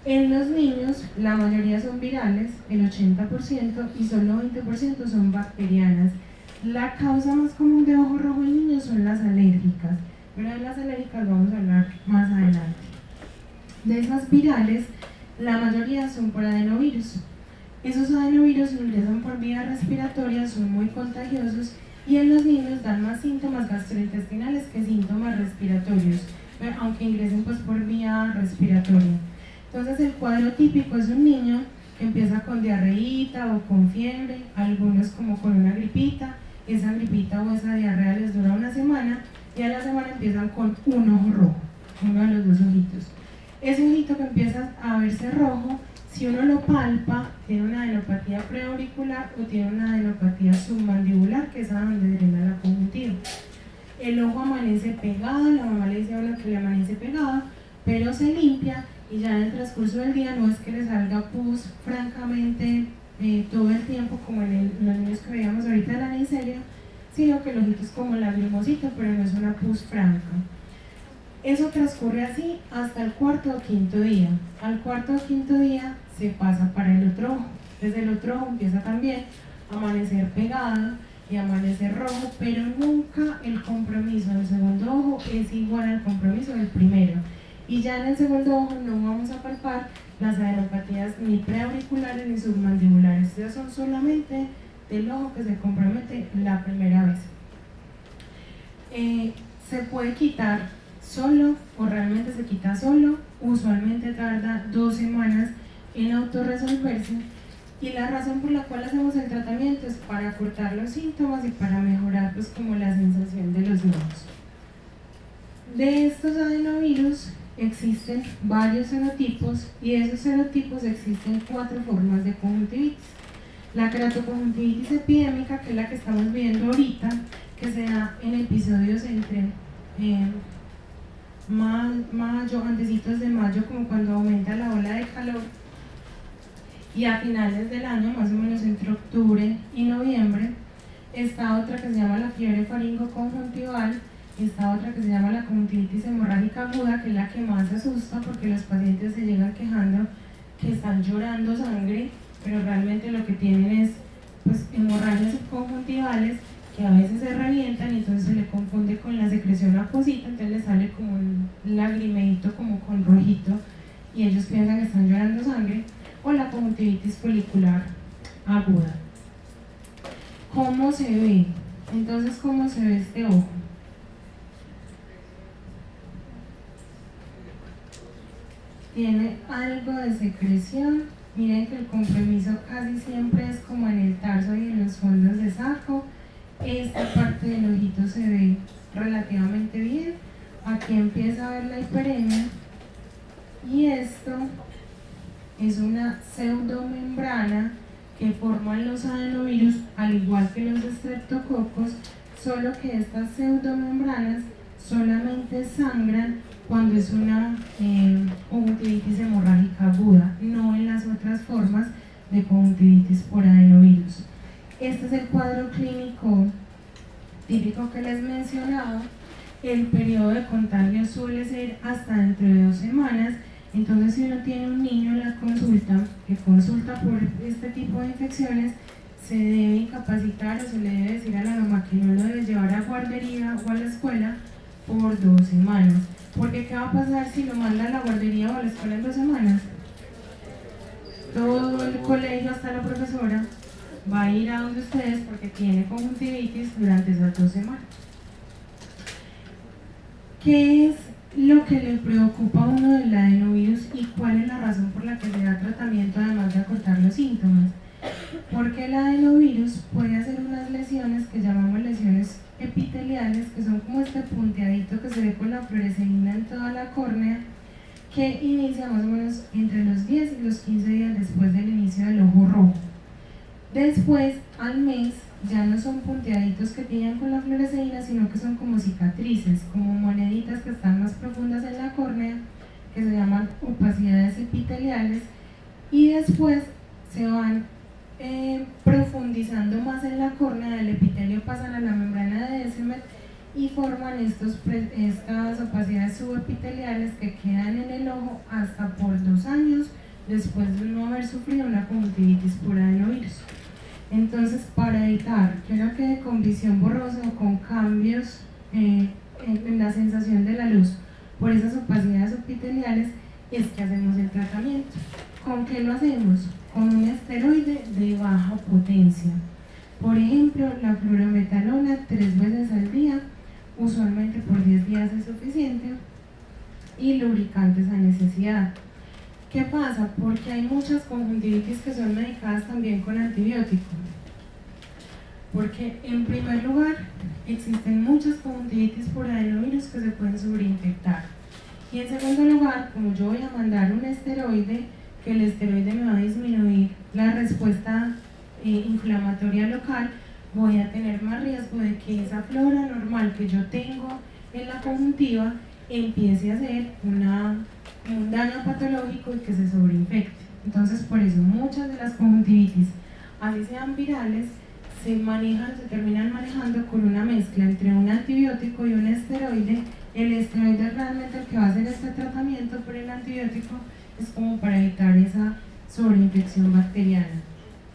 En los niños, la mayoría son virales, el 80%, y solo 20% son bacterianas. La causa más común de ojo rojo en niños son las alérgicas, pero de las alérgicas vamos a hablar más adelante. De esas virales, la mayoría son por adenovirus. Esos adenovirus ingresan por vía respiratoria, son muy contagiosos y en los niños dan más síntomas gastrointestinales que síntomas respiratorios, aunque ingresen pues por vía respiratoria. Entonces el cuadro típico es un niño que empieza con diarreíta o con fiebre, algunos como con una gripita, esa gripita o esa diarrea les dura una semana y a la semana empiezan con un ojo rojo, uno de los dos ojitos. Ese ojito que empieza a verse rojo, si uno lo palpa, tiene una adenopatía preauricular o tiene una adenopatía submandibular, que es a donde drena la conjuntiva. El ojo amanece pegado, la mamá le dice a uno que le amanece pegado, pero se limpia y ya en el transcurso del día no es que le salga pus francamente todo el tiempo como en los niños que veíamos ahorita de la Neisseria, sino que el ojito es como lagrimosito, pero no es una pus franca. Eso transcurre así hasta el 4º o 5º día. Al 4º o 5º día se pasa para el otro ojo. Desde el otro ojo empieza también a amanecer pegado y amanecer rojo, pero nunca el compromiso del segundo ojo es igual al compromiso del primero. Y ya en el segundo ojo no vamos a palpar las adenopatías ni preauriculares ni submandibulares. Estas son solamente del ojo que se compromete la primera vez. Se puede quitar solo o realmente se quita solo, usualmente tarda 2 semanas en autorresolverse y la razón por la cual hacemos el tratamiento es para cortar los síntomas y para mejorar pues como la sensación de los niños. De estos adenovirus existen varios serotipos y de esos serotipos existen 4 formas de conjuntivitis. La keratoconjuntivitis epidémica, que es la que estamos viendo ahorita, que se da en episodios entre mayo, antecitos de mayo, como cuando aumenta la ola de calor, y a finales del año, más o menos entre octubre y noviembre. Está otra que se llama la fiebre faringoconjuntival, está otra que se llama la conjuntivitis hemorrágica aguda, que es la que más asusta porque los pacientes se llegan quejando que están llorando sangre, pero realmente lo que tienen es pues hemorragias subconjuntivales que a veces se revientan y entonces se le confunde con la secreción acuosita, entonces le sale como un lagrimeito como con rojito y ellos piensan que están llorando sangre, o la conjuntivitis folicular aguda. ¿Cómo se ve? Entonces, ¿cómo se ve este ojo? Tiene algo de secreción. Miren que el compromiso casi siempre es como en el tarso y en los fondos de saco. Esta parte del ojito se ve relativamente bien. Aquí empieza a ver la hiperemia. Y esto es una pseudomembrana que forman los adenovirus, al igual que los estreptococos, solo que estas pseudomembranas solamente sangran cuando es una conjuntivitis hemorrágica aguda, no en las otras formas de conjuntivitis por adenovirus. Este es el cuadro clínico típico que les mencionaba. El periodo de contagio suele ser hasta dentro de 2 semanas. Entonces, si uno tiene un niño en la consulta que consulta por este tipo de infecciones, se debe incapacitar o se le debe decir a la mamá que no lo debe llevar a guardería o a la escuela por 2 semanas. Porque ¿qué va a pasar si lo manda a la guardería o a la escuela en 2 semanas? Todo el colegio, hasta la profesora, va a ir a donde ustedes porque tiene conjuntivitis durante esas 2 semanas. ¿Qué es lo que le preocupa a uno del adenovirus y cuál es la razón por la que se da tratamiento además de acortar los síntomas? Porque el adenovirus puede hacer unas lesiones que llamamos lesiones epiteliales, que son como este punteadito que se ve con la fluoresceína en toda la córnea, que inicia más o menos entre los 10 y los 15 días después del inicio del ojo rojo. Después, al mes, ya no son punteaditos que tienen con la fluoresceína, sino que son como cicatrices, como moneditas que están más profundas en la córnea, que se llaman opacidades epiteliales, y después se van profundizando más en la córnea del epitelio, pasan a la membrana de Descemet y forman estas opacidades subepiteliales que quedan en el ojo hasta por 2 años después de no haber sufrido una conjuntivitis por adenovirus. Entonces, para evitar que uno quede con visión borrosa o con cambios en la sensación de la luz por esas opacidades epiteliales, es que hacemos el tratamiento. ¿Con qué lo hacemos? Con un esteroide de baja potencia. Por ejemplo, la fluorometalona 3 veces al día, usualmente por 10 días es suficiente, y lubricantes a necesidad. ¿Qué pasa? Porque hay muchas conjuntivitis que son medicadas también con antibiótico. Porque en primer lugar, existen muchas conjuntivitis por adenovirus que se pueden sobreinfectar. Y en segundo lugar, como yo voy a mandar un esteroide, que el esteroide me va a disminuir la respuesta inflamatoria local, voy a tener más riesgo de que esa flora normal que yo tengo en la conjuntiva empiece a hacer un daño patológico y que se sobreinfecte. Entonces, por eso muchas de las conjuntivitis, así sean virales, se terminan manejando con una mezcla entre un antibiótico y un esteroide. El esteroide es realmente el que va a hacer este tratamiento, pero el antibiótico es como para evitar esa sobreinfección bacteriana.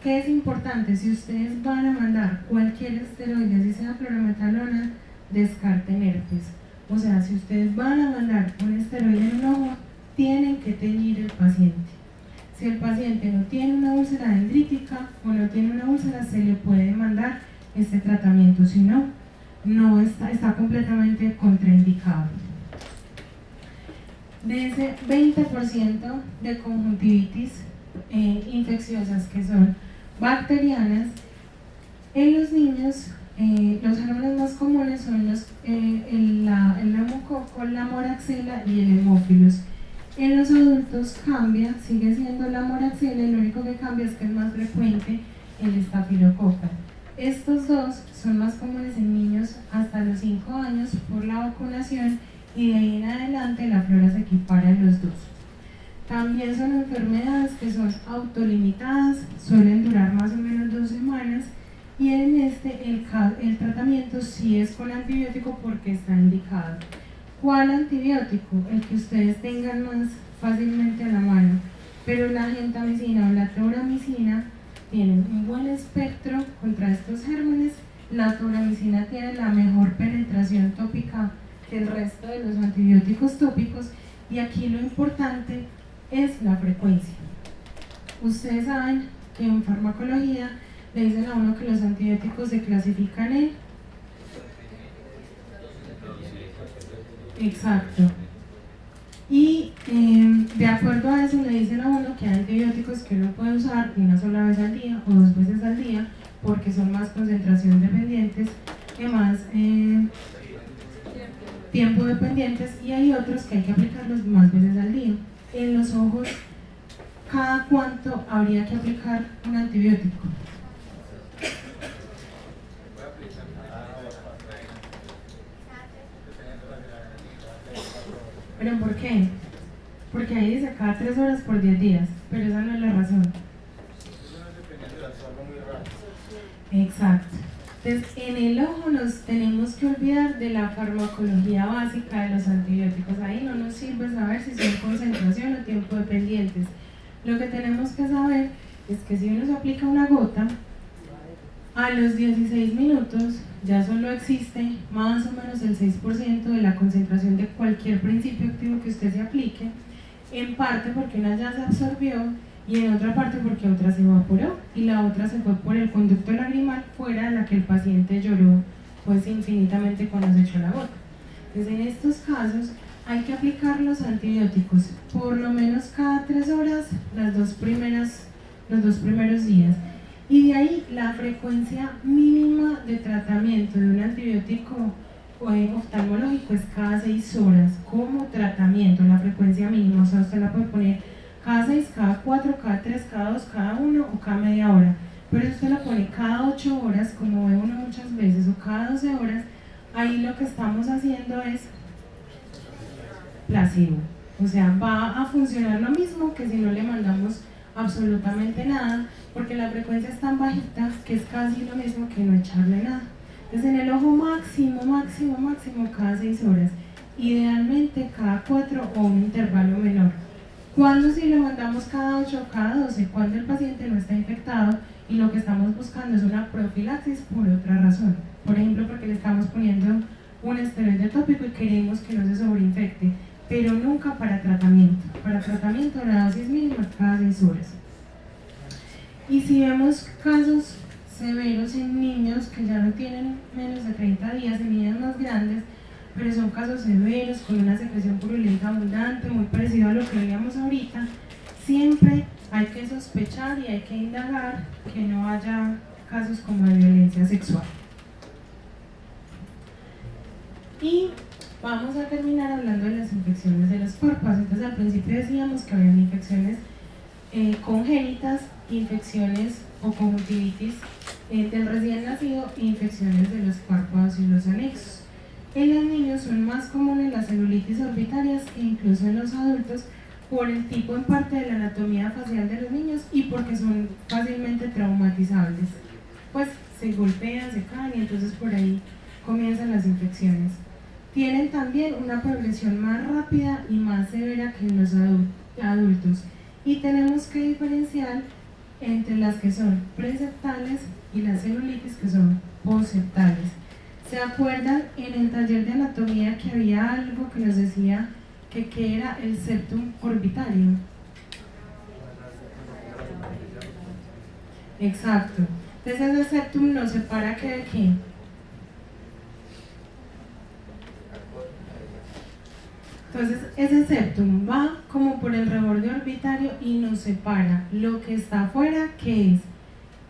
¿Qué es importante? Si ustedes van a mandar cualquier esteroide, así sea fluorometalona, descarten herpes. O sea, si ustedes van a mandar un esteroide en un ojo, tienen que teñir el paciente. Si el paciente no tiene una úlcera dendrítica o no tiene una úlcera, se le puede mandar este tratamiento. Si no, está completamente contraindicado. De ese 20% de conjuntivitis infecciosas que son bacterianas, en los niños los gérmenes más comunes son el neumococo, la moraxela y el hemófilos. En los adultos cambia, sigue siendo la moraxela y lo único que cambia es que es más frecuente el estafilococo. Estos dos son más comunes en niños hasta los 5 años por la vacunación y de ahí en adelante la flora se equipara en los dos. También son enfermedades que son autolimitadas, suelen durar más o menos 2 semanas y en el tratamiento sí es con antibiótico porque está indicado. ¿Cuál antibiótico? El que ustedes tengan más fácilmente a la mano, pero la gentamicina o la teuramicina tienen un buen espectro contra estos gérmenes la turamicina tiene la mejor penetración tópica que el resto de los antibióticos tópicos, y aquí lo importante es la frecuencia. Ustedes saben que en farmacología le dicen a uno que los antibióticos se clasifican en... Exacto. Y de acuerdo a eso le dicen a uno que hay antibióticos que uno puede usar una sola vez al día o 2 veces al día porque son más concentración dependientes y más tiempo dependientes, y hay otros que hay que aplicarlos más veces al día. En los ojos, ¿cada cuánto habría que aplicar un antibiótico? ¿Pero por qué? Porque ahí dice cada 3 horas por 10 días, pero esa no es la razón. Exacto. Entonces, en el ojo nos tenemos que olvidar de la farmacología básica de los antibióticos. Ahí no nos sirve saber si son concentración o tiempo dependientes. Lo que tenemos que saber es que si uno se aplica una gota, a los 16 minutos ya solo existe más o menos el 6% de la concentración de cualquier principio activo que usted se aplique, en parte porque una ya se absorbió y en otra parte porque otra se evaporó y la otra se fue por el conducto lagrimal fuera de la que el paciente lloró pues infinitamente cuando se echó la gota. Entonces en estos casos hay que aplicar los antibióticos por lo menos cada 3 horas los 2 primeros días. Y de ahí la frecuencia mínima de tratamiento de un antibiótico oftalmológico es cada 6 horas como tratamiento, la frecuencia mínima. O sea, usted la puede poner cada 6, cada 4, cada 3, cada 2, cada 1 o cada media hora. Pero si usted la pone cada 8 horas, como ve uno muchas veces, o cada 12 horas, ahí lo que estamos haciendo es placebo. O sea, va a funcionar lo mismo que si no le mandamos absolutamente nada, porque la frecuencia es tan bajita que es casi lo mismo que no echarle nada. Entonces en el ojo máximo cada 6 horas, idealmente cada 4 o un intervalo menor. ¿Cuándo si le mandamos cada 8 o cada 12? Cuando el paciente no está infectado y lo que estamos buscando es una profilaxis por otra razón. Por ejemplo, porque le estamos poniendo un esteroide tópico y queremos que no se sobreinfecte, pero nunca para tratamiento. Para tratamiento la dosis mínima es cada 6 horas. Y si vemos casos severos en niños que ya no tienen menos de 30 días, en niños más grandes, pero son casos severos con una secreción purulenta abundante, muy parecido a lo que veíamos ahorita, siempre hay que sospechar y hay que indagar que no haya casos como de violencia sexual. Y vamos a terminar hablando de las infecciones de los párpados. Entonces al principio decíamos que había infecciones congénitas, infecciones o conjuntivitis del recién nacido e infecciones de los párpados y los anexos. En los niños son más comunes las celulitis orbitarias e incluso en los adultos por el tipo en parte de la anatomía facial de los niños y porque son fácilmente traumatizables. Pues se golpean, se caen y entonces por ahí comienzan las infecciones. Tienen también una progresión más rápida y más severa que en los adultos. Y tenemos que diferenciar entre las que son preseptales y las celulitis que son poseptales. ¿Se acuerdan en el taller de anatomía que había algo que nos decía que era el septum orbitario? Exacto. Entonces ese septum nos separa ¿qué de qué? Entonces ese septum va como por el reborde orbitario y nos separa lo que está afuera, que es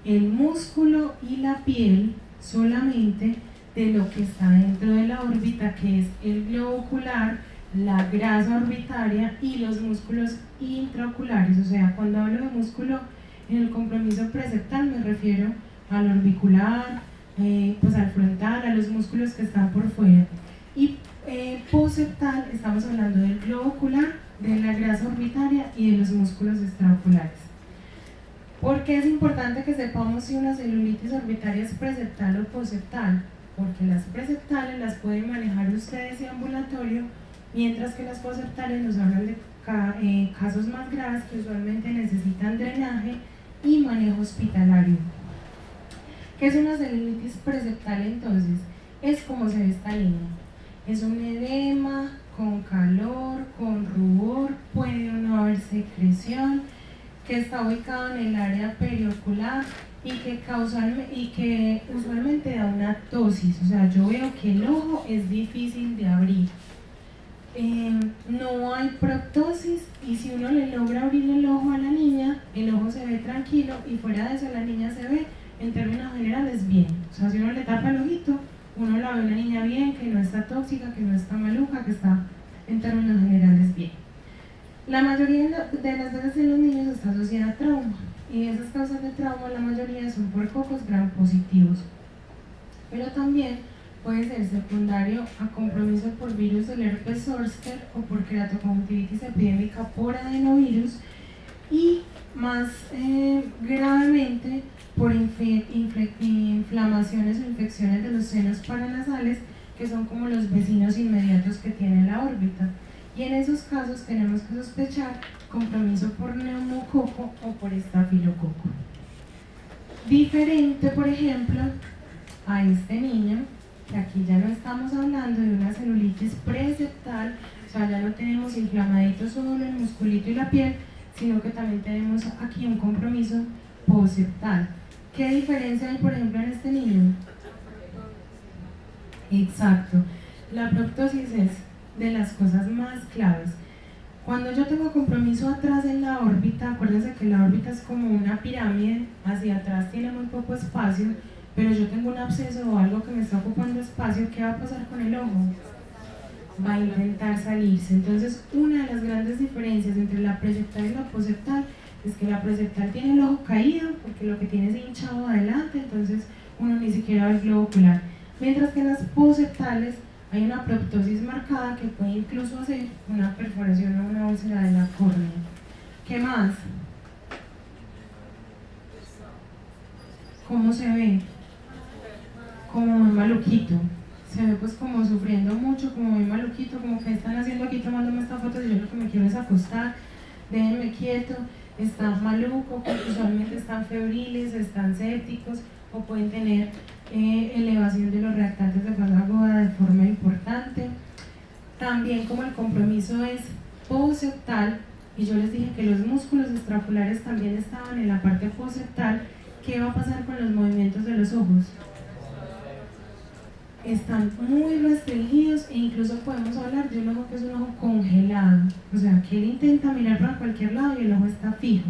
el músculo y la piel solamente, de lo que está dentro de la órbita, que es el globo ocular, la grasa orbitaria y los músculos intraoculares. O sea, cuando hablo de músculo en el compromiso preceptal me refiero al orbicular, pues al frontal, a los músculos que están por fuera. Y poseptal estamos hablando del globo ocular, de la grasa orbitaria y de los músculos extraoculares. ¿Por qué es importante que sepamos si una celulitis orbitaria es preceptal o poseptal? Porque las preceptales las pueden manejar ustedes en ambulatorio, mientras que las poseptales nos hablan de casos más graves que usualmente necesitan drenaje y manejo hospitalario. ¿Qué es una celulitis preseptal entonces? Es como se ve esta línea. Es un edema con calor, con rubor, puede o no haber secreción, que está ubicado en el área periocular y que usualmente da una ptosis. O sea, yo veo que el ojo es difícil de abrir. No hay proptosis y si uno le logra abrir el ojo a la niña, el ojo se ve tranquilo y fuera de eso la niña se ve en términos generales bien. O sea, si uno le tapa el ojito, uno la ve una niña bien, que no está tóxica, que no está maluca, que está en términos generales bien. La mayoría de las veces en los niños está asociada a trauma y esas causas de trauma la mayoría son por cocos gram positivos, pero también puede ser secundario a compromiso por virus del herpes zóster o por queratoconjuntivitis epidémica por adenovirus y más gravemente por inflamaciones o infecciones de los senos paranasales, que son como los vecinos inmediatos que tiene la órbita. Y en esos casos tenemos que sospechar compromiso por neumococo o por estafilococo. Diferente, por ejemplo, a este niño, que aquí ya no estamos hablando de una celulitis preseptal, o sea, ya no tenemos inflamadito solo el musculito y la piel, sino que también tenemos aquí un compromiso poseptal. ¿Qué diferencia hay, por ejemplo, en este niño? Exacto. La proptosis es de las cosas más claves. Cuando yo tengo compromiso atrás en la órbita, acuérdense que la órbita es como una pirámide, hacia atrás tiene muy poco espacio, pero yo tengo un absceso o algo que me está ocupando espacio, ¿qué va a pasar con el ojo? Va a intentar salirse. Entonces, una de las grandes diferencias entre la preseptal y la poseptal es que la preseptal tiene el ojo caído, porque lo que tiene es hinchado adelante, entonces uno ni siquiera ve el globo ocular. Mientras que en las poseptales hay una proptosis marcada que puede incluso hacer una perforación o una úlcera de la córnea. ¿Qué más? ¿Cómo se ve? Como muy maluquito. Se ve pues como sufriendo mucho, como muy maluquito, como que están haciendo aquí tomándome esta foto y yo lo que me quiero es acostar, déjenme quieto, están malucos, usualmente están febriles, están sépticos o pueden tener elevación de los reactantes de fase aguda de forma importante. También como el compromiso es poseptal, y yo les dije que los músculos extraculares también estaban en la parte poseptal, ¿qué va a pasar con los movimientos de los ojos? Están muy restringidos e incluso podemos hablar de un ojo que es un ojo congelado, o sea que él intenta mirar para cualquier lado y el ojo está fijo.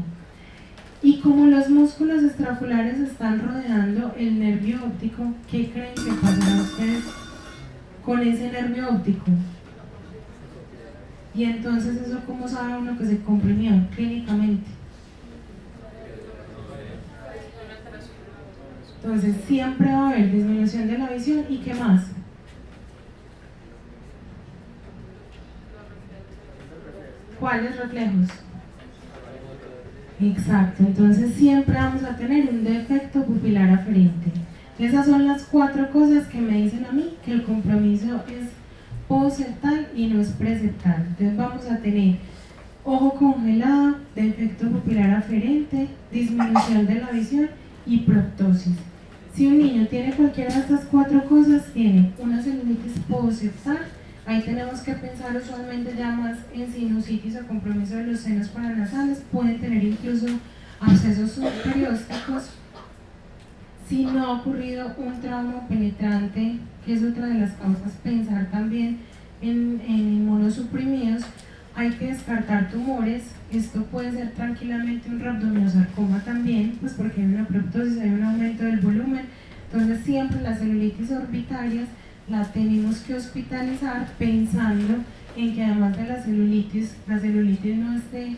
Y como los músculos extraculares están rodeando el nervio óptico, ¿qué creen que pasará ustedes con ese nervio óptico? Y entonces eso, ¿cómo sabe uno que se comprimió clínicamente? Entonces siempre va a haber disminución de la visión. ¿Y qué más? ¿Cuáles reflejos? Exacto, entonces siempre vamos a tener un defecto pupilar aferente. Esas son las 4 cosas que me dicen a mí que el compromiso es poseptal y no es preseptal. Entonces vamos a tener ojo congelado, defecto pupilar aferente, disminución de la visión y proptosis. Si un niño tiene cualquiera de estas 4 cosas, tiene una celulitis poseptal. Ahí tenemos que pensar usualmente ya más en sinusitis o compromiso de los senos paranasales, pueden tener incluso abscesos subperiósticos. Si no ha ocurrido un trauma penetrante, que es otra de las causas, pensar también en inmunosuprimidos, hay que descartar tumores. Esto puede ser tranquilamente un rhabdomyosarcoma también, pues porque hay una proptosis, hay un aumento del volumen. Entonces siempre las celulitis orbitarias la tenemos que hospitalizar pensando en que además de la celulitis no esté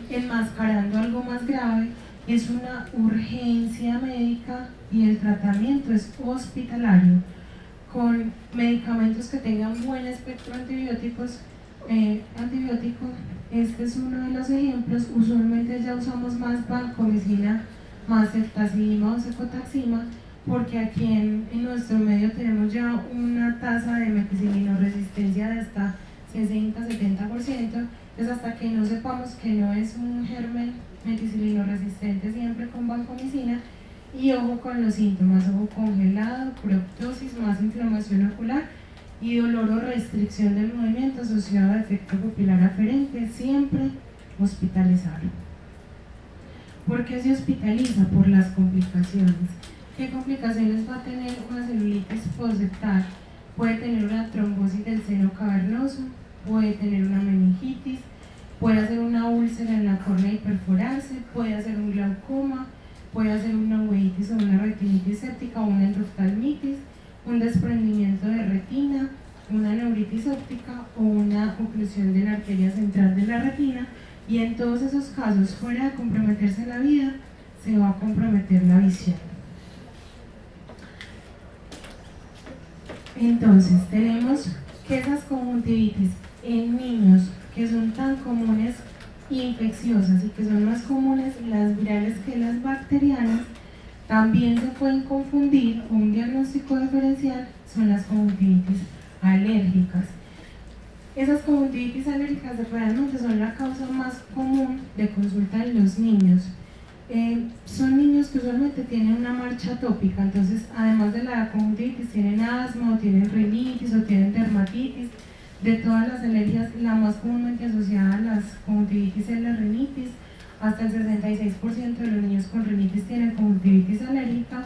enmascarando algo más grave. Es una urgencia médica y el tratamiento es hospitalario con medicamentos que tengan buen espectro antibiótico. Este es uno de los ejemplos. Usualmente ya usamos más vancomicina, más ceftazidima o cefotaxima, porque aquí en nuestro medio tenemos ya una tasa de meticilinoresistencia de hasta 60-70%, entonces hasta que no sepamos que no es un germen meticilinoresistente siempre con vancomicina, Y ojo con los síntomas, ojo congelado, proptosis, más inflamación ocular y dolor o restricción del movimiento asociado a efecto pupilar aferente, siempre hospitalizarlo. ¿Por qué se hospitaliza? Por las complicaciones. ¿Qué complicaciones va a tener una celulitis postseptal? Puede tener una trombosis del seno cavernoso, puede tener una meningitis, puede hacer una úlcera en la córnea y perforarse, puede hacer un glaucoma, puede hacer una uveitis o una retinitis séptica o una endoftalmitis, un desprendimiento de retina, una neuritis óptica o una oclusión de la arteria central de la retina, y en todos esos casos, fuera de comprometerse la vida, se va a comprometer la visión. Entonces, tenemos que esas conjuntivitis en niños que son tan comunes infecciosas y que son más comunes las virales que las bacterianas, también se pueden confundir, o un diagnóstico diferencial son las conjuntivitis alérgicas. Esas conjuntivitis alérgicas realmente son la causa más común de consulta en los niños. Son niños que usualmente tienen una marcha atópica, entonces además de la conjuntivitis tienen asma o tienen rinitis o tienen dermatitis. De todas las alergias, la más comúnmente asociada a las conjuntivitis es la rinitis. Hasta el 66% de los niños con rinitis tienen conjuntivitis alérgica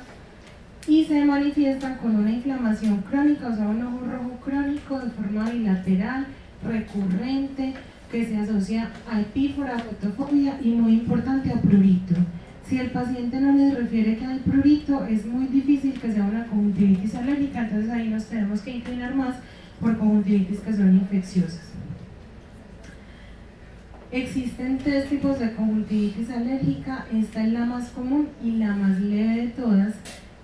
y se manifiestan con una inflamación crónica, o sea, un ojo rojo crónico de forma bilateral, recurrente, que se asocia a epífora, fotofobia y, muy importante, a prurito. Si el paciente no les refiere que hay prurito, es muy difícil que sea una conjuntivitis alérgica, entonces ahí nos tenemos que inclinar más por conjuntivitis que son infecciosas. Existen 3 tipos de conjuntivitis alérgica. Esta es la más común y la más leve de todas,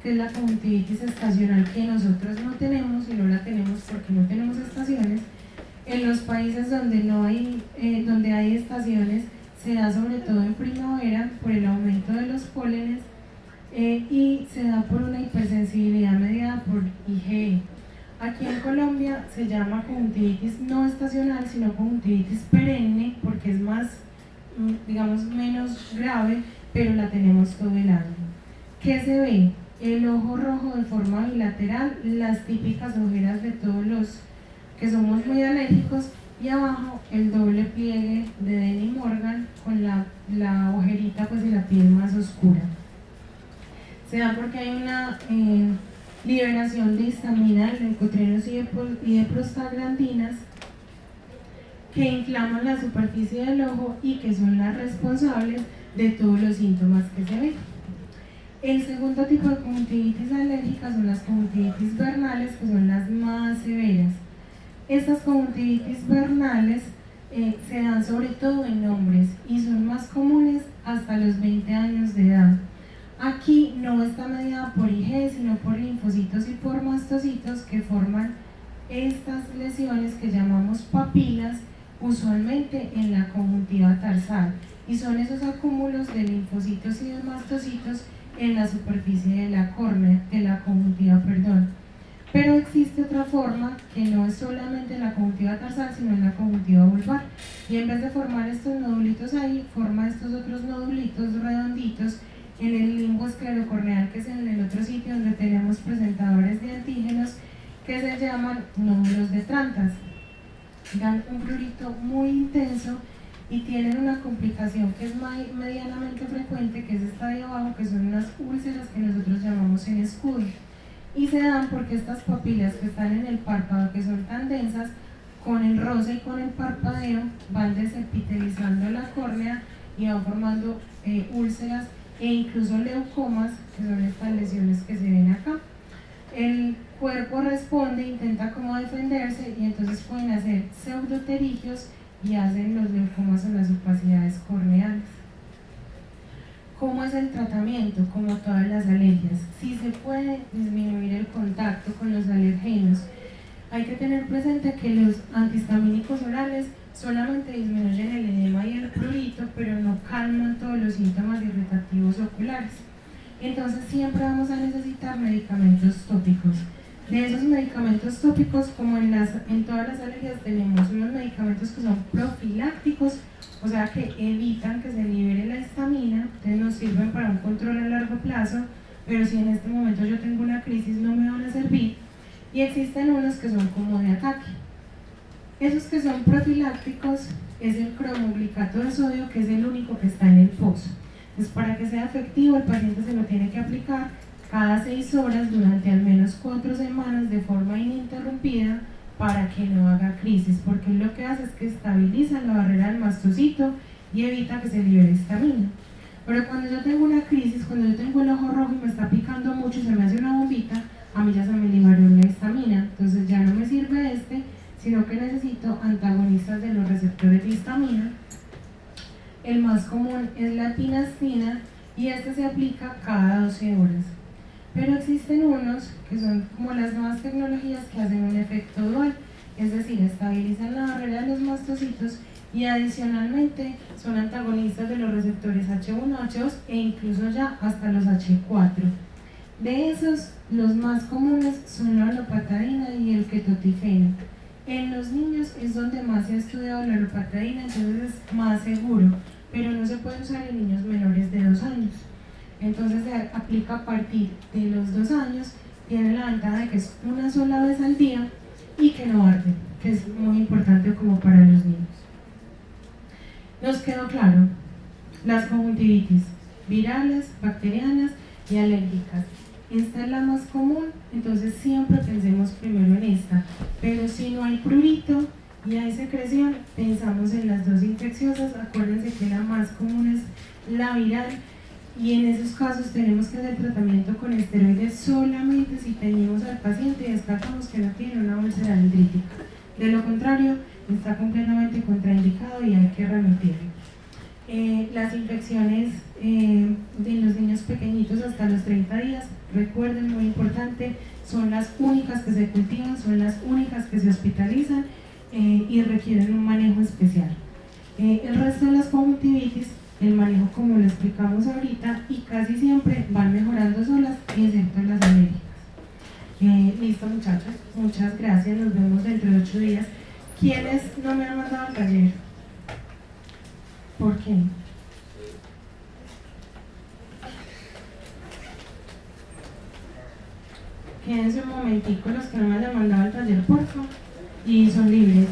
que es la conjuntivitis estacional, que nosotros no tenemos, y no la tenemos porque no tenemos estaciones. En los países donde donde hay estaciones, se da sobre todo en primavera por el aumento de los pólenes y se da por una hipersensibilidad mediada por IgE. Aquí en Colombia se llama conjuntivitis no estacional, sino conjuntivitis perenne, porque es más, digamos, menos grave, pero la tenemos todo el año. ¿Qué se ve? El ojo rojo de forma bilateral, las típicas ojeras de todos los que somos muy alérgicos, y abajo el doble pliegue de Denny Morgan con la ojerita pues y la piel más oscura. Se da porque hay una liberación de histamina, leucotrienos y de prostaglandinas que inflaman la superficie del ojo y que son las responsables de todos los síntomas que se ven. El segundo tipo de conjuntivitis alérgica son las conjuntivitis vernales, que son las más severas. Estas conjuntivitis vernales se dan sobre todo en hombres y son más comunes hasta los 20 años de edad. Aquí no está mediada por IgE, sino por linfocitos y por mastocitos que forman estas lesiones que llamamos papilas, usualmente en la conjuntiva tarsal, y son esos acúmulos de linfocitos y de mastocitos en la superficie de la córnea, de la conjuntiva, perdón. Pero existe otra forma que no es solamente en la conjuntiva tarsal, sino en la conjuntiva vulvar, y en vez de formar estos nodulitos ahí, forma estos otros nodulitos redonditos en el limbo esclerocorneal, que es en el otro sitio donde tenemos presentadores de antígenos, que se llaman nódulos de Trantas. Dan un prurito muy intenso y tienen una complicación que es medianamente frecuente, que es esta de abajo, que son unas úlceras que nosotros llamamos en escudo. Y se dan porque estas papilas que están en el párpado, que son tan densas, con el roce y con el parpadeo van desepitelizando la córnea y van formando úlceras e incluso leucomas, que son estas lesiones que se ven acá. El cuerpo responde, intenta como defenderse, y entonces pueden hacer pseudoterigios y hacen los leucomas o las opacidades corneales. ¿Cómo es el tratamiento? Como todas las alergias, sí se puede disminuir el contacto con los alergenos. Hay que tener presente que los antihistamínicos orales solamente disminuyen el edema y el prurito, pero no calman todos los síntomas irritativos oculares. Entonces siempre vamos a necesitar medicamentos tópicos. De esos medicamentos tópicos, como en todas las alergias, tenemos unos medicamentos que son profilácticos, o sea que evitan que se libere la histamina, entonces nos sirven para un control a largo plazo, pero si en este momento yo tengo una crisis no me van a servir. Y existen unos que son como de ataque. Esos que son profilácticos es el cromoglicato de sodio, que es el único que está en el pozo. Entonces, para que sea efectivo, el paciente se lo tiene que aplicar cada 6 horas durante al menos 4 semanas de forma ininterrumpida para que no haga crisis, porque lo que hace es que estabiliza la barrera del mastocito y evita que se libere histamina. Pero cuando yo tengo una crisis, cuando yo tengo el ojo rojo y me está picando mucho y se me hace una bombita, a mí ya se me liberó la histamina, entonces ya no me sirve sino que necesito antagonistas de los receptores de histamina. El más común es la pinastina y este se aplica cada 12 horas. Pero existen unos que son como las nuevas tecnologías que hacen un efecto dual, es decir, estabilizan la barrera de los mastocitos y adicionalmente son antagonistas de los receptores H1, H2 e incluso ya hasta los H4. De esos, los más comunes son la olopatadina y el ketotifeno. En los niños es donde más se ha estudiado la olopatadina, entonces es más seguro, pero no se puede usar en niños menores de 2 años. Entonces se aplica a partir de los 2 años, tiene la ventaja de que es una sola vez al día y que no arde, que es muy importante como para los niños. Nos quedó claro, las conjuntivitis virales, bacterianas y alérgicas. Esta es la más común, entonces siempre pensemos primero en esta, pero si no hay prurito y hay secreción, pensamos en las 2 infecciosas. Acuérdense que la más común es la viral y en esos casos tenemos que hacer tratamiento con esteroides solamente si teñimos al paciente y descartamos que no tiene una úlcera dendrítica. De lo contrario, está completamente contraindicado y hay que remitirlo. Las infecciones de los niños pequeñitos hasta los 30 días, recuerden, muy importante, son las únicas que se cultivan, son las únicas que se hospitalizan y requieren un manejo especial. El resto de las conjuntivitis, el manejo como lo explicamos ahorita, y casi siempre van mejorando solas, excepto las alérgicas. Listo, muchachos, muchas gracias, nos vemos dentro de 8 días. ¿Quiénes no me han mandado al taller? ¿Por qué? Quédense un momentico los que no me hayan mandado al taller, por favor, y son libres.